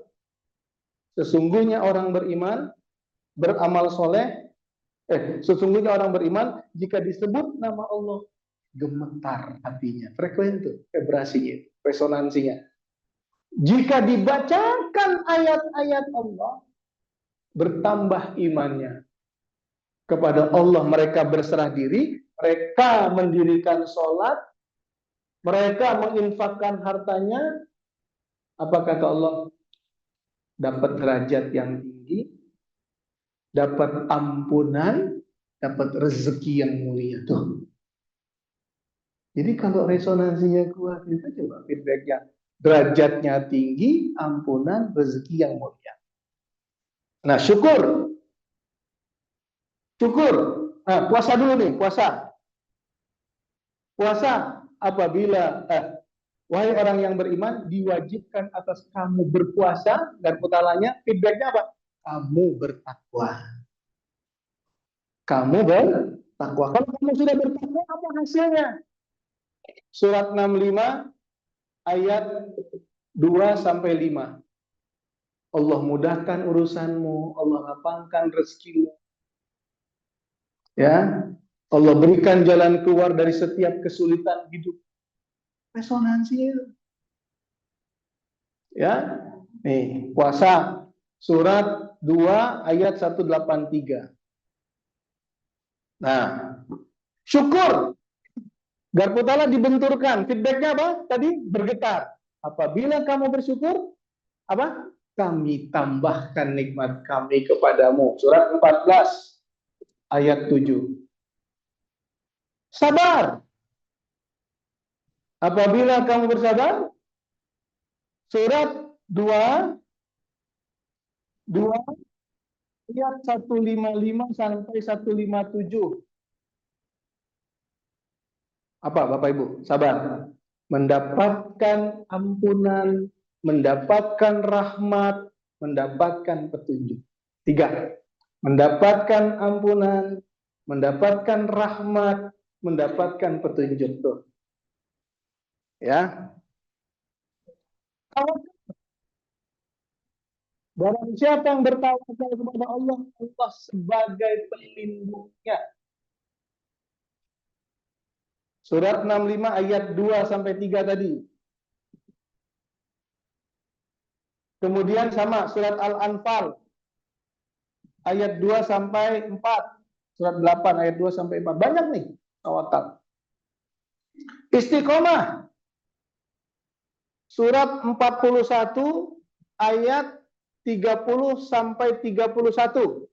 Sesungguhnya orang beriman, beramal soleh, sesungguhnya orang beriman, jika disebut nama Allah, gemetar hatinya. Frekuensi itu, vibrasinya, resonansinya. Jika dibacakan ayat-ayat Allah, bertambah imannya kepada Allah. Mereka berserah diri, mereka mendirikan sholat, mereka menginfakkan hartanya. Apakah kata Allah? Dapat derajat yang tinggi, dapat ampunan, dapat rezeki yang mulia. Tuh. Jadi kalau resonansinya kuat, itu coba feedbacknya. Derajatnya tinggi, ampunan, rezeki yang mulia. Nah, syukur. Syukur. Nah, puasa dulu nih, puasa. Puasa apabila, wahai orang yang beriman, diwajibkan atas kamu berpuasa, dan putalanya, feedbacknya apa? Kamu bertakwa. Kamu bertakwa. Kalau kamu sudah bertakwa, apa hasilnya? Surat 65 ayat 2 sampai 5. Allah mudahkan urusanmu, Allah lapangkan rezekimu. Ya, Allah berikan jalan keluar dari setiap kesulitan hidup. Resonansinya. Ya, nih, puasa surat 2 ayat 183. Nah, syukur. Garpu tala dibenturkan. Feedbacknya apa? Tadi bergetar. Apabila kamu bersyukur, apa? Kami tambahkan nikmat kami kepadamu. Surat 14 ayat 7. Sabar. Apabila kamu bersabar, surat 2 ayat 155 sampai 157. Apa Bapak Ibu? Sabar. Mendapatkan ampunan, mendapatkan rahmat, mendapatkan petunjuk. 3. Mendapatkan ampunan, mendapatkan rahmat, mendapatkan petunjuk. Tuh. Ya. Barang siapa yang bertawakal kepada Allah, Allah sebagai pelindungnya. Surat 65 ayat 2 sampai 3 tadi. Kemudian sama surat Al-Anfal ayat 2 sampai 4. Surat 8 ayat 2 sampai 4. Banyak nih tawakal. Istiqomah. Surat 41 ayat 30 sampai 31.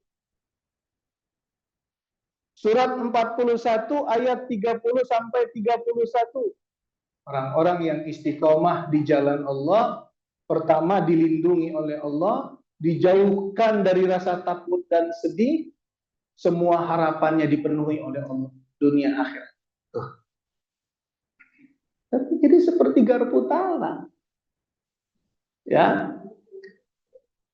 Surat 41 ayat 30 sampai 31. Orang-orang yang istiqomah di jalan Allah, pertama dilindungi oleh Allah, dijauhkan dari rasa takut dan sedih, semua harapannya dipenuhi oleh Allah, dunia akhirat. Tuh. Tapi jadi seperti garpu tala. Ya.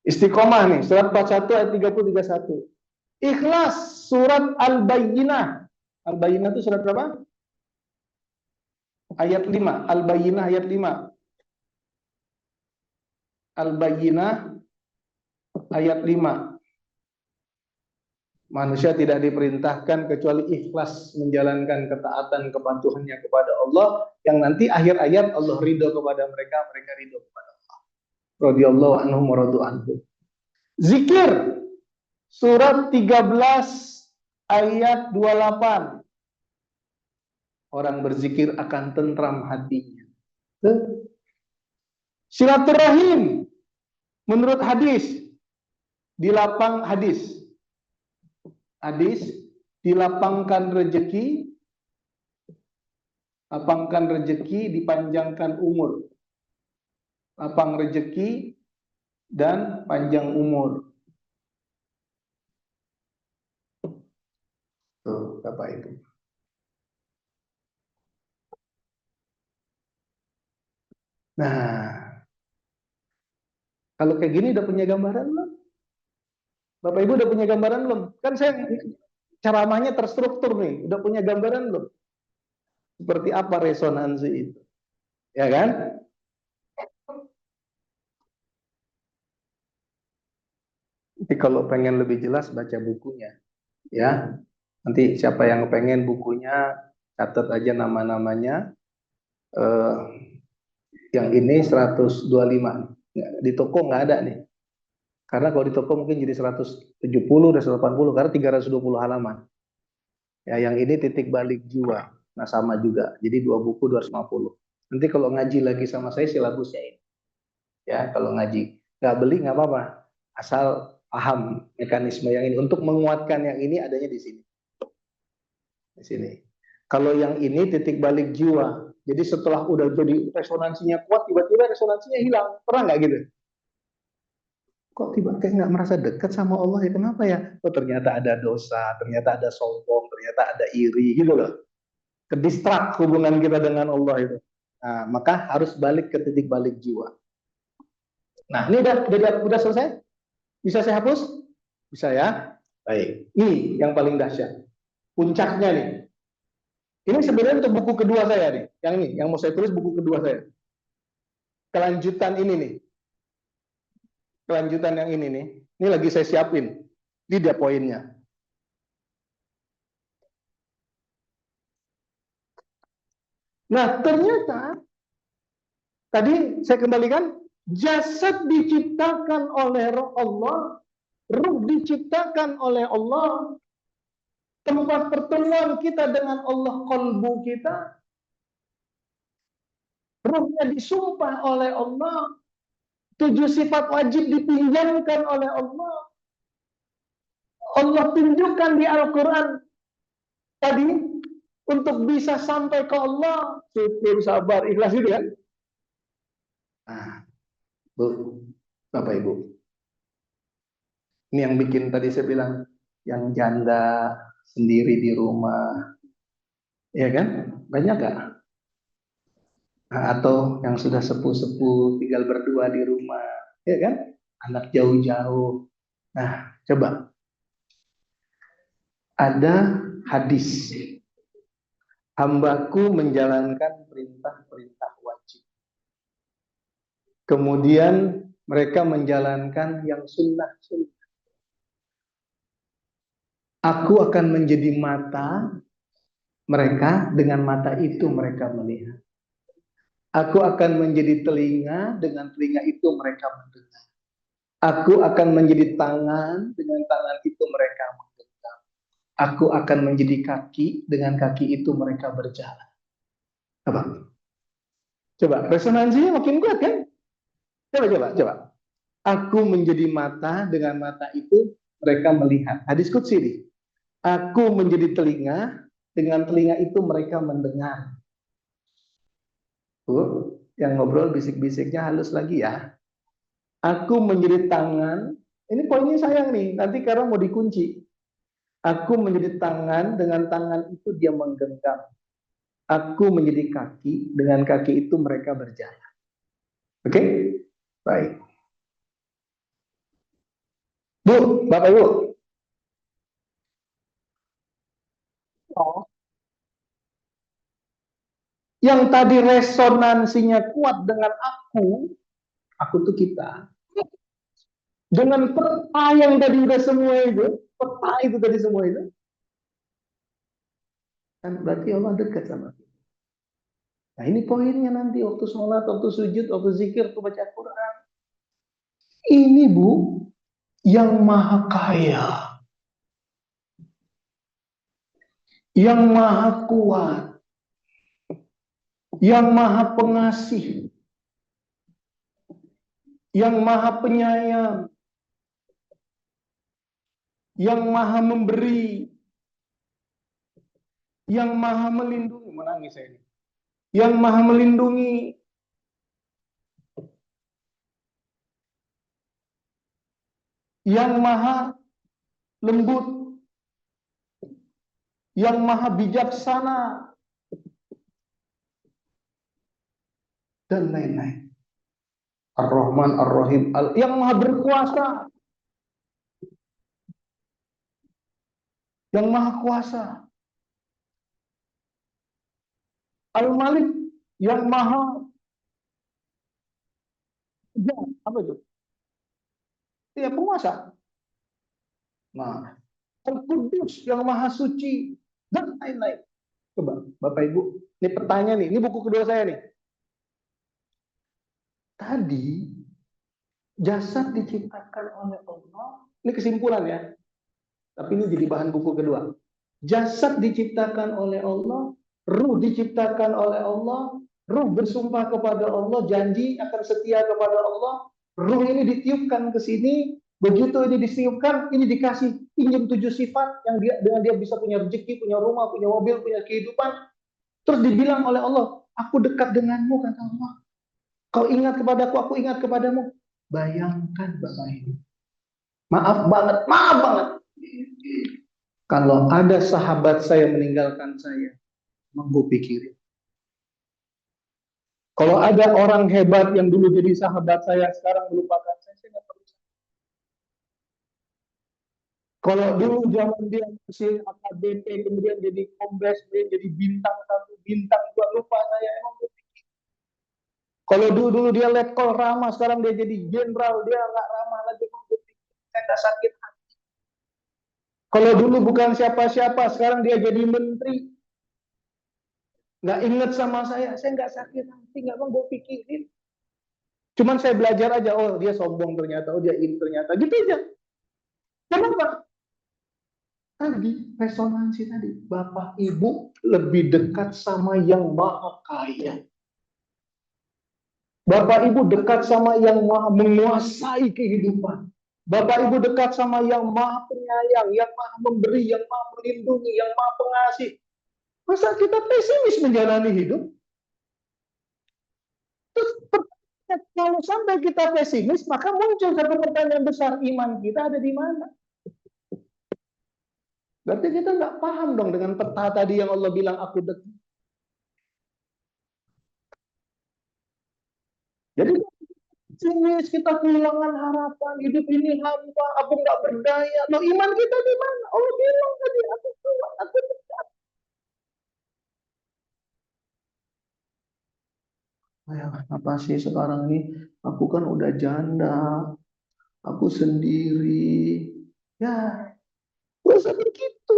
Istiqomah nih, surat 41 ayat 30 31. Ikhlas, surat Al-Bayyinah. Al-Bayyinah itu surat berapa? Ayat 5. Al-Bayyinah ayat 5. Al-Bayyinah ayat 5. Manusia tidak diperintahkan kecuali ikhlas menjalankan ketaatan kepatuhannya kepada Allah, yang nanti akhir ayat Allah ridho kepada mereka, mereka ridho kepada Allah. Radhiyallahu anhum wa radu anhu. Zikir surat 13 ayat 28. Orang berzikir akan tentram hatinya. Silaturahim menurut hadis dilapangkan rezeki, dipanjangkan umur. Lapang rezeki dan panjang umur. Tuh, Bapak Ibu. Nah, kalau kayak gini udah punya gambaran belum? Bapak Ibu udah punya gambaran belum? Kan saya ceramahnya terstruktur nih, udah punya gambaran belum? Seperti apa resonansi itu? Ya kan? Nanti kalau pengen lebih jelas baca bukunya, ya. Nanti siapa yang pengen bukunya, catat aja nama-namanya. Yang ini 125. Di toko nggak ada nih. Karena kalau di toko mungkin jadi 170 dan 180 karena 320 halaman. Ya, yang ini titik balik jiwa. Nah, sama juga. Jadi 2 buku 250. Nanti kalau ngaji lagi sama saya silabusnya ini. Ya, kalau ngaji nggak beli nggak apa-apa. Asal paham mekanisme yang ini. Untuk menguatkan yang ini adanya di sini. Di sini. Kalau yang ini titik balik jiwa. Jadi setelah udah jadi resonansinya kuat, tiba-tiba resonansinya hilang. Pernah nggak gitu? Kok tiba kayak nggak merasa dekat sama Allah ya? Kenapa ya? Oh, ternyata ada dosa, ternyata ada sombong, ternyata ada iri gitu loh. Kedistrak hubungan kita dengan Allah itu. Nah, maka harus balik ke titik balik jiwa. Nah, ini udah selesai? Bisa saya hapus? Bisa ya? Baik. Ini yang paling dahsyat. Puncaknya nih. Ini sebenarnya untuk buku kedua saya nih. Yang ini, yang mau saya tulis buku kedua saya. Kelanjutan ini nih. Kelanjutan yang ini nih. Ini lagi saya siapin. Ini dia poinnya. Nah, ternyata tadi saya kembalikan, jasad diciptakan oleh Allah, ruh diciptakan oleh Allah, tempat pertemuan kita dengan Allah, kolbu kita, ruhnya disumpah oleh Allah, 7 sifat wajib dipinjamkan oleh Allah. Allah tunjukkan di Al-Quran tadi untuk bisa sampai ke Allah, syukur, sabar, ikhlas itu kan. Nah, Bu, Bapak Ibu, ini yang bikin tadi saya bilang, yang janda sendiri di rumah, ya kan? Banyak gak? Nah, atau yang sudah sepuh-sepuh tinggal berdua di rumah, ya kan? Anak jauh-jauh. Nah, coba ada hadis, hambaku menjalankan perintah-perintah wajib. Kemudian mereka menjalankan yang sunnah-sunnah. Aku akan menjadi mata mereka, dengan mata itu mereka melihat. Aku akan menjadi telinga, dengan telinga itu mereka mendengar. Aku akan menjadi tangan, dengan tangan itu mereka menggenggam. Aku akan menjadi kaki, dengan kaki itu mereka berjalan. Apa? Coba, resonansinya makin kuat kan? Coba. Aku menjadi mata, dengan mata itu mereka melihat. Hadis qudsi ini. Aku menjadi telinga, dengan telinga itu mereka mendengar. Yang ngobrol bisik-bisiknya halus lagi ya. Aku menjadi tangan, ini poinnya sayang nih, nanti karena mau dikunci. Aku menjadi tangan, dengan tangan itu dia menggenggam. Aku menjadi kaki, dengan kaki itu mereka berjalan. Oke? Baik. Bu, Bapak Ibu. Oh. Yang tadi resonansinya kuat dengan aku tuh kita. Dengan peta yang tadi udah semua itu, peta itu tadi semua itu, kan berarti Allah dekat sama kita. Nah ini poinnya nanti waktu sholat, waktu sujud, waktu zikir, waktu baca Quran. Ini Bu, yang maha kaya, yang maha kuat, yang maha pengasih, yang maha penyayang, yang maha memberi, yang maha melindungi. Menangis saya ini. Yang maha melindungi, yang maha lembut, yang maha bijaksana, dan lain-lain. Ar-Rahman, Ar-Rahim, yang maha berkuasa, yang maha kuasa. Al-Malik, yang maha, ya, apa itu? Ya, penguasa. Nah, Al-Qudus, yang maha suci, dan lain-lain. Coba, Bapak Ibu, ini pertanyaan nih, ini buku kedua saya nih. Tadi, jasad diciptakan oleh Allah, ini kesimpulan ya, tapi ini jadi bahan buku kedua. Jasad diciptakan oleh Allah, ruh diciptakan oleh Allah, ruh bersumpah kepada Allah, janji akan setia kepada Allah, ruh ini ditiupkan ke sini, begitu ini ditiupkan, ini dikasih pinjam 7 sifat yang dengan dia bisa punya rezeki, punya rumah, punya mobil, punya kehidupan. Terus dibilang oleh Allah, aku dekat denganmu, kata Allah. Kau ingat kepadaku, aku ingat kepadamu. Bayangkan Bapak Ibu. Maaf banget. Kalau ada sahabat saya meninggalkan saya, emang gue pikirin. Kalau ada orang hebat yang dulu jadi sahabat saya, sekarang melupakan saya nggak perlu. Kalau dulu zaman dia masih AKBP, kemudian jadi kombes, kemudian jadi bintang 1, bintang 2, lupa saya, emang gue pikirin. Kalau dulu dia letkol ramah, sekarang dia jadi jenderal, dia nggak ramah lagi, emang gue pikirin. Saya nggak sakit hati. Kalau dulu bukan siapa-siapa, sekarang dia jadi menteri, nggak inget sama saya nggak sakit hati, nggak mau gue pikirin. Cuman saya belajar aja, oh dia sombong ternyata, oh dia ini ternyata, gitu aja. Kenapa? Tadi resonansi tadi, Bapak Ibu lebih dekat sama yang maha kaya. Bapak Ibu dekat sama yang maha menguasai kehidupan. Bapak Ibu dekat sama yang maha penyayang, yang maha memberi, yang maha melindungi, yang maha pengasih. Masa kita pesimis menjalani hidup? Terus kalau sampai kita pesimis, maka muncul satu pertanyaan besar, iman kita ada di mana? Berarti kita nggak paham dong dengan peta tadi yang Allah bilang aku dekat. Jadi pesimis, kita kehilangan harapan, hidup ini hampa, aku nggak berdaya. Loh iman kita di mana? Allah bilang tadi aku kuat, aku dekat. Apa sih sekarang ini? Aku kan udah janda, aku sendiri. Ya, gak usah begitu.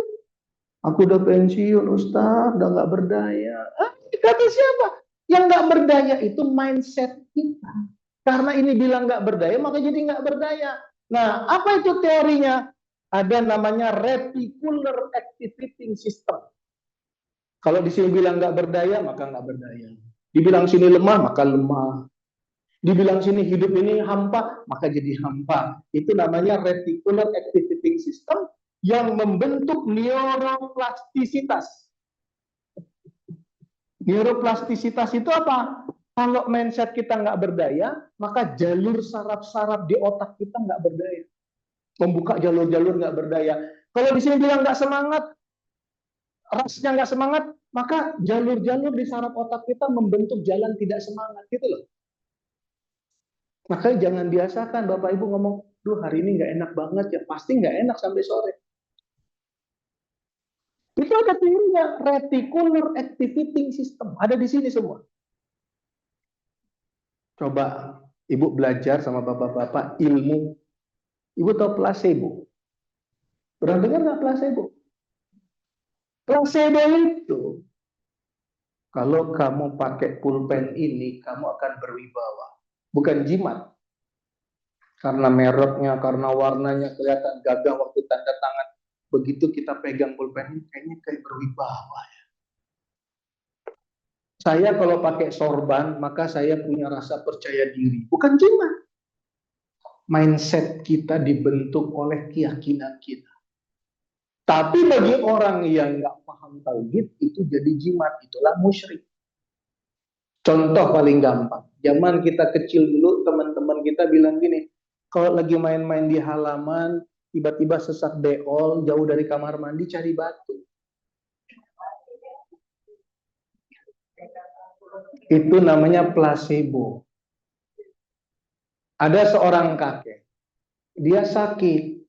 Aku udah pensiun, Ustaz, udah nggak berdaya. Kata siapa? Yang nggak berdaya itu mindset kita. Karena ini bilang nggak berdaya, maka jadi nggak berdaya. Nah, apa itu teorinya? Ada namanya reticular activating system. Kalau di sini bilang nggak berdaya, maka nggak berdaya. Dibilang sini lemah, maka lemah. Dibilang sini hidup ini hampa, maka jadi hampa. Itu namanya reticular activating system yang membentuk neuroplastisitas. Neuroplastisitas itu apa? Kalau mindset kita nggak berdaya, maka jalur saraf-saraf di otak kita nggak berdaya. Membuka jalur-jalur nggak berdaya. Kalau di sini bilang nggak semangat, rasnya nggak semangat, maka jalur-jalur di saraf otak kita membentuk jalan tidak semangat, gitu loh. Makanya jangan biasakan Bapak Ibu ngomong, duh hari ini nggak enak banget ya, pasti nggak enak sampai sore. Itu ada teorinya, reticular activating system, ada di sini semua. Coba Ibu belajar sama bapak-bapak ilmu Ibu tahu placebo? Pernah dengar nggak placebo? Placebo itu, kalau kamu pakai pulpen ini, kamu akan berwibawa. Bukan jimat. Karena mereknya, karena warnanya kelihatan gagah waktu tanda tangan. Begitu kita pegang pulpen ini, kayaknya kayak berwibawa. Saya kalau pakai sorban, maka saya punya rasa percaya diri. Bukan jimat. Mindset kita dibentuk oleh keyakinan kita. Tapi bagi orang yang nggak paham tauhid, itu jadi jimat, itulah musyrik. Contoh paling gampang, zaman kita kecil dulu, teman-teman kita bilang gini, kalau lagi main-main di halaman, tiba-tiba sesak beol, jauh dari kamar mandi, cari batu. Itu namanya placebo. Ada seorang kakek, dia sakit,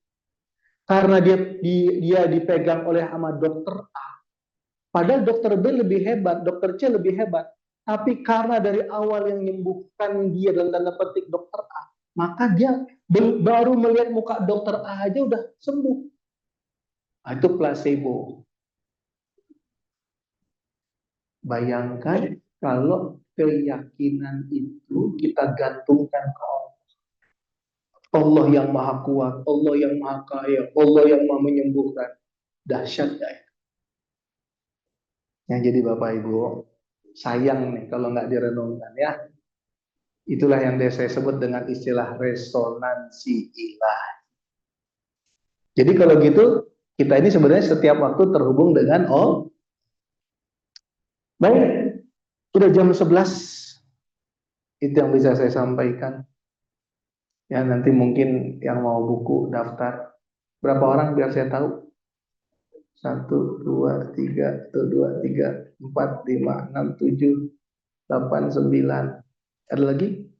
karena dia dipegang oleh sama dokter A. Padahal dokter B lebih hebat, dokter C lebih hebat. Tapi karena dari awal yang menyembuhkan dia dalam tanda petik dokter A, maka dia baru melihat muka dokter A aja udah sembuh. Nah, itu placebo. Bayangkan kalau keyakinan itu kita gantungkan ke Allah. Allah yang maha kuat, Allah yang maha kaya, Allah yang maha menyembuhkan. Dahsyat ya. Yang jadi Bapak Ibu, sayang nih kalau nggak direnungkan ya. Itulah yang saya sebut dengan istilah resonansi ilahi. Jadi kalau gitu, kita ini sebenarnya setiap waktu terhubung dengan Allah. Baik, udah jam 11. Itu yang bisa saya sampaikan. Ya, nanti mungkin yang mau buku, daftar. Berapa orang biar saya tahu? 1, 2, 3, 2, 3, 4, 5, 6, 7, 8, 9. Ada lagi?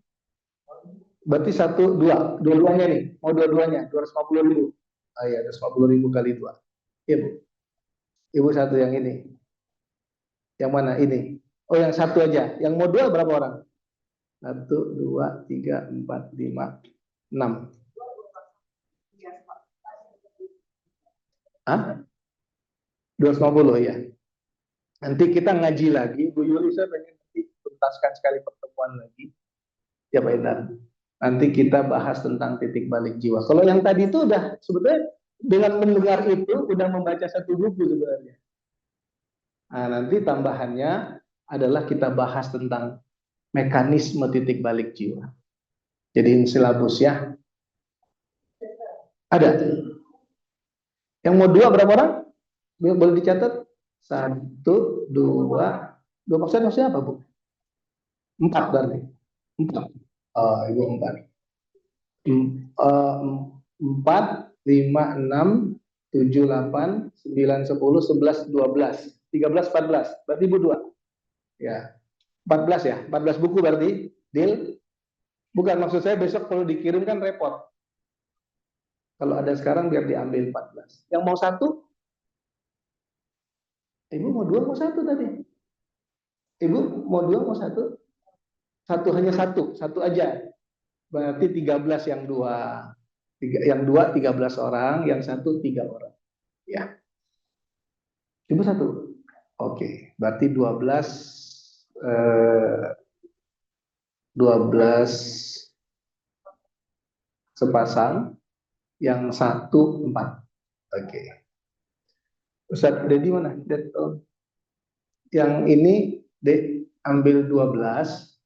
Berarti 1, 2. Dua-duanya nih. Mau dua-duanya, 250.000. Ah ya, 250.000 kali 2. Ibu. Ibu satu yang ini. Yang mana? Ini. Oh, yang satu aja. Yang mau dua berapa orang? 1, 2, 3, 4, 5, 6. Hah? 250 ya. Nanti kita ngaji lagi. Bu Yuli, saya pengen tuntaskan sekali pertemuan lagi. Ya Pak Intan. Nanti kita bahas tentang titik balik jiwa. Kalau yang tadi itu udah sebetulnya dengan mendengar itu udah membaca satu buku sebenarnya. Nah, nanti tambahannya adalah kita bahas tentang mekanisme titik balik jiwa. Jadi silabus ya. Ada. Yang mau dua berapa orang? Boleh dicatat? 1, 2. 2 maksudnya apa, Bu? 4 berarti. 4. Oh, Ibu 4. 4, 5, 6, 7, 8, 9, 10, 11, 12, 13, 14. Berarti Ibu 2. Ya. 14 ya. 14 buku berarti. Deal? Bukan, maksud saya besok kalau dikirim kan repot. Kalau ada sekarang biar diambil 14. Yang mau satu? Ibu mau 2 mau 1 tadi? Ibu mau 2 mau 1? Satu, hanya satu aja. Berarti 13 yang 2. Yang 2 13 orang, yang 1 3 orang. Ya. Ibu 1. Oke, berarti 12 sepasang, yang 1 4. Oke. Ustaz Dedi mana? Yang ini ambil 12,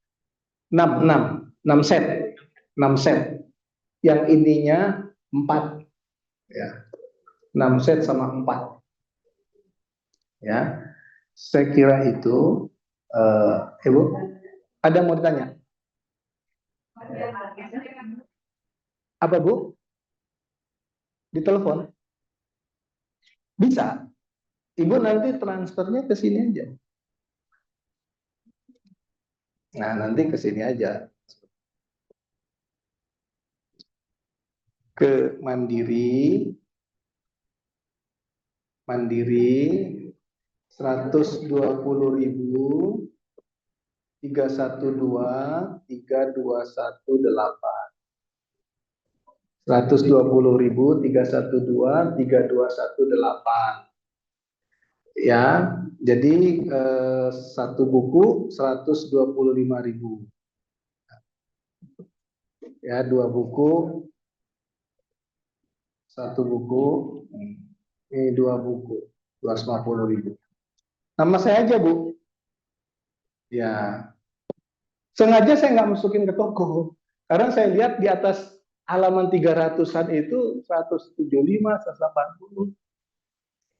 6 set. 6 set. Yang ininya 4. Ya. 6 set sama 4. Ya. Saya kira itu Ibu ada mau ditanya? Apa Bu? Di telepon? Bisa. Ibu nanti transfernya ke sini aja. Nah, nanti ke sini aja. Ke Mandiri 120.000 312 3218. 120.000, 312, 3218. Ya, jadi satu buku 125.000. Ya, dua buku, satu buku, ini dua buku, 250.000. Nama saya aja, Bu. Ya, sengaja saya nggak masukin ke toko. Karena saya lihat di atas halaman 300-an itu 175, 180.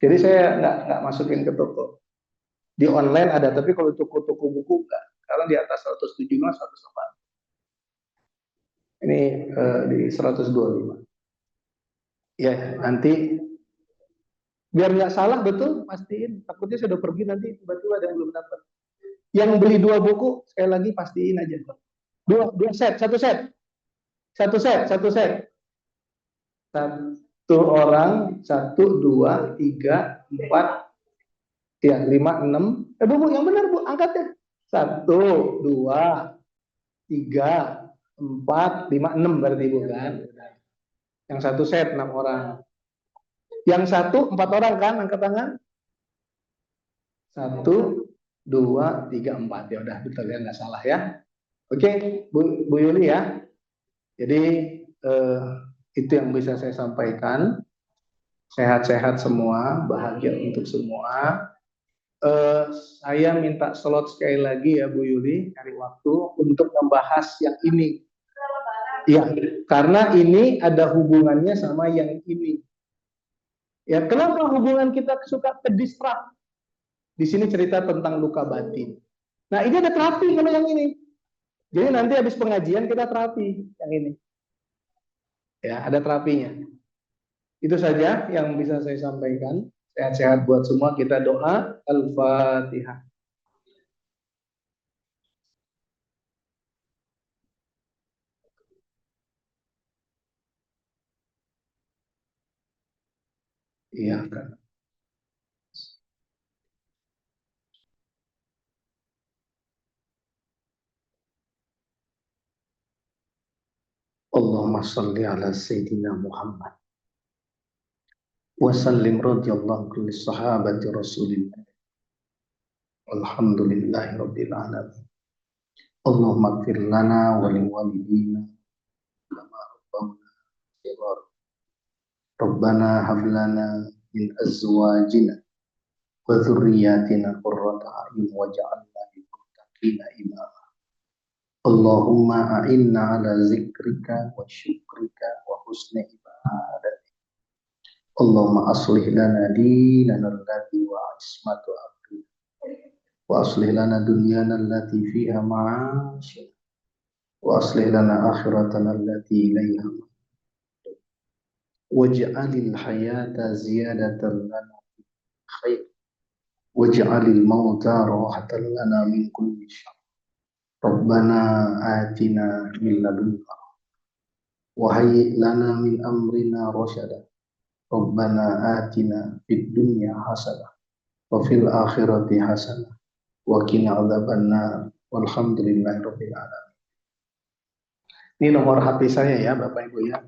Jadi saya nggak masukin ke toko. Di online ada, tapi kalau toko-toko buku enggak. Karena di atas 175, 180. Ini di 125. Ya, nanti biar nggak salah betul, pastiin. Takutnya sudah pergi nanti tiba-tiba ada yang belum dapat. Yang beli dua buku, sekali lagi pastiin aja. Dua set, satu set. Satu set, satu set. Satu orang, satu, dua, tiga, empat, ya, lima, enam. Bu, yang benar, Bu, angkatnya. Satu, dua, tiga, empat, lima, enam berarti, Bu, kan? Yang satu set, 6 orang. Yang satu, 4 orang, kan? Angkat tangan. Satu, dua, tiga, empat. Ya udah, betul ya, nggak salah ya. Oke, Bu Yuli ya. Jadi itu yang bisa saya sampaikan. Sehat-sehat semua, bahagia untuk semua. Saya minta slot sekali lagi ya Bu Yuli, cari waktu untuk membahas yang ini. Ya, karena ini ada hubungannya sama yang ini. Ya, kenapa hubungan kita suka terdistrak? Di sini cerita tentang luka batin. Nah, ini ada terapi kalau yang ini. Jadi nanti habis pengajian kita terapi yang ini. Ya, ada terapinya. Itu saja yang bisa saya sampaikan. Sehat-sehat buat semua. Kita doa. Al-Fatihah. Iya kan. Allahumma salli ala Sayyidina Muhammad. Wa sallim radiyallahu kulli sahabati Rasulillah. Alhamdulillahi Rabbil Alamin. Allahumma gfir lana wa liwalidina kama rabbawna shighar. Rabbana hablana min azwajina wa dhurriyyatina qurrata a'yun waj'alna lil muttaqina imama. Allahumma a'inna ala zikrika wa syukrika wa husni ibadatik. Allahumma aslih lana dinana allati wa ismatu amrina wa aslih lana dunyana allati fiha ma'asyina wa aslih lana akhiratana allati ilayha waj'alil hayata ziyadatan lana fi khair waj'alil mauta rahatan lana min kulli syarr. Rabbana atina min ladunka wa hayyi lana min amrina rasyada. Rabbana atina fid dunya hasanah wa fil akhirati hasanah wa qina adzabannar. Walhamdulillahirabbil alamin. Ini nomor HP saya ya Bapak Ibu ya.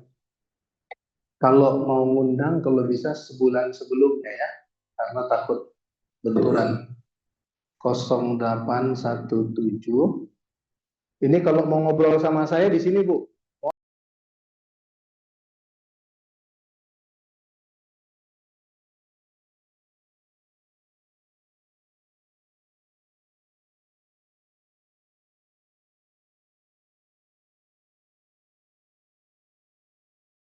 Kalau mau ngundang kalau bisa sebulan sebelumnya ya. Karena takut benturan. 0817. Ini kalau mau ngobrol sama saya di sini Bu.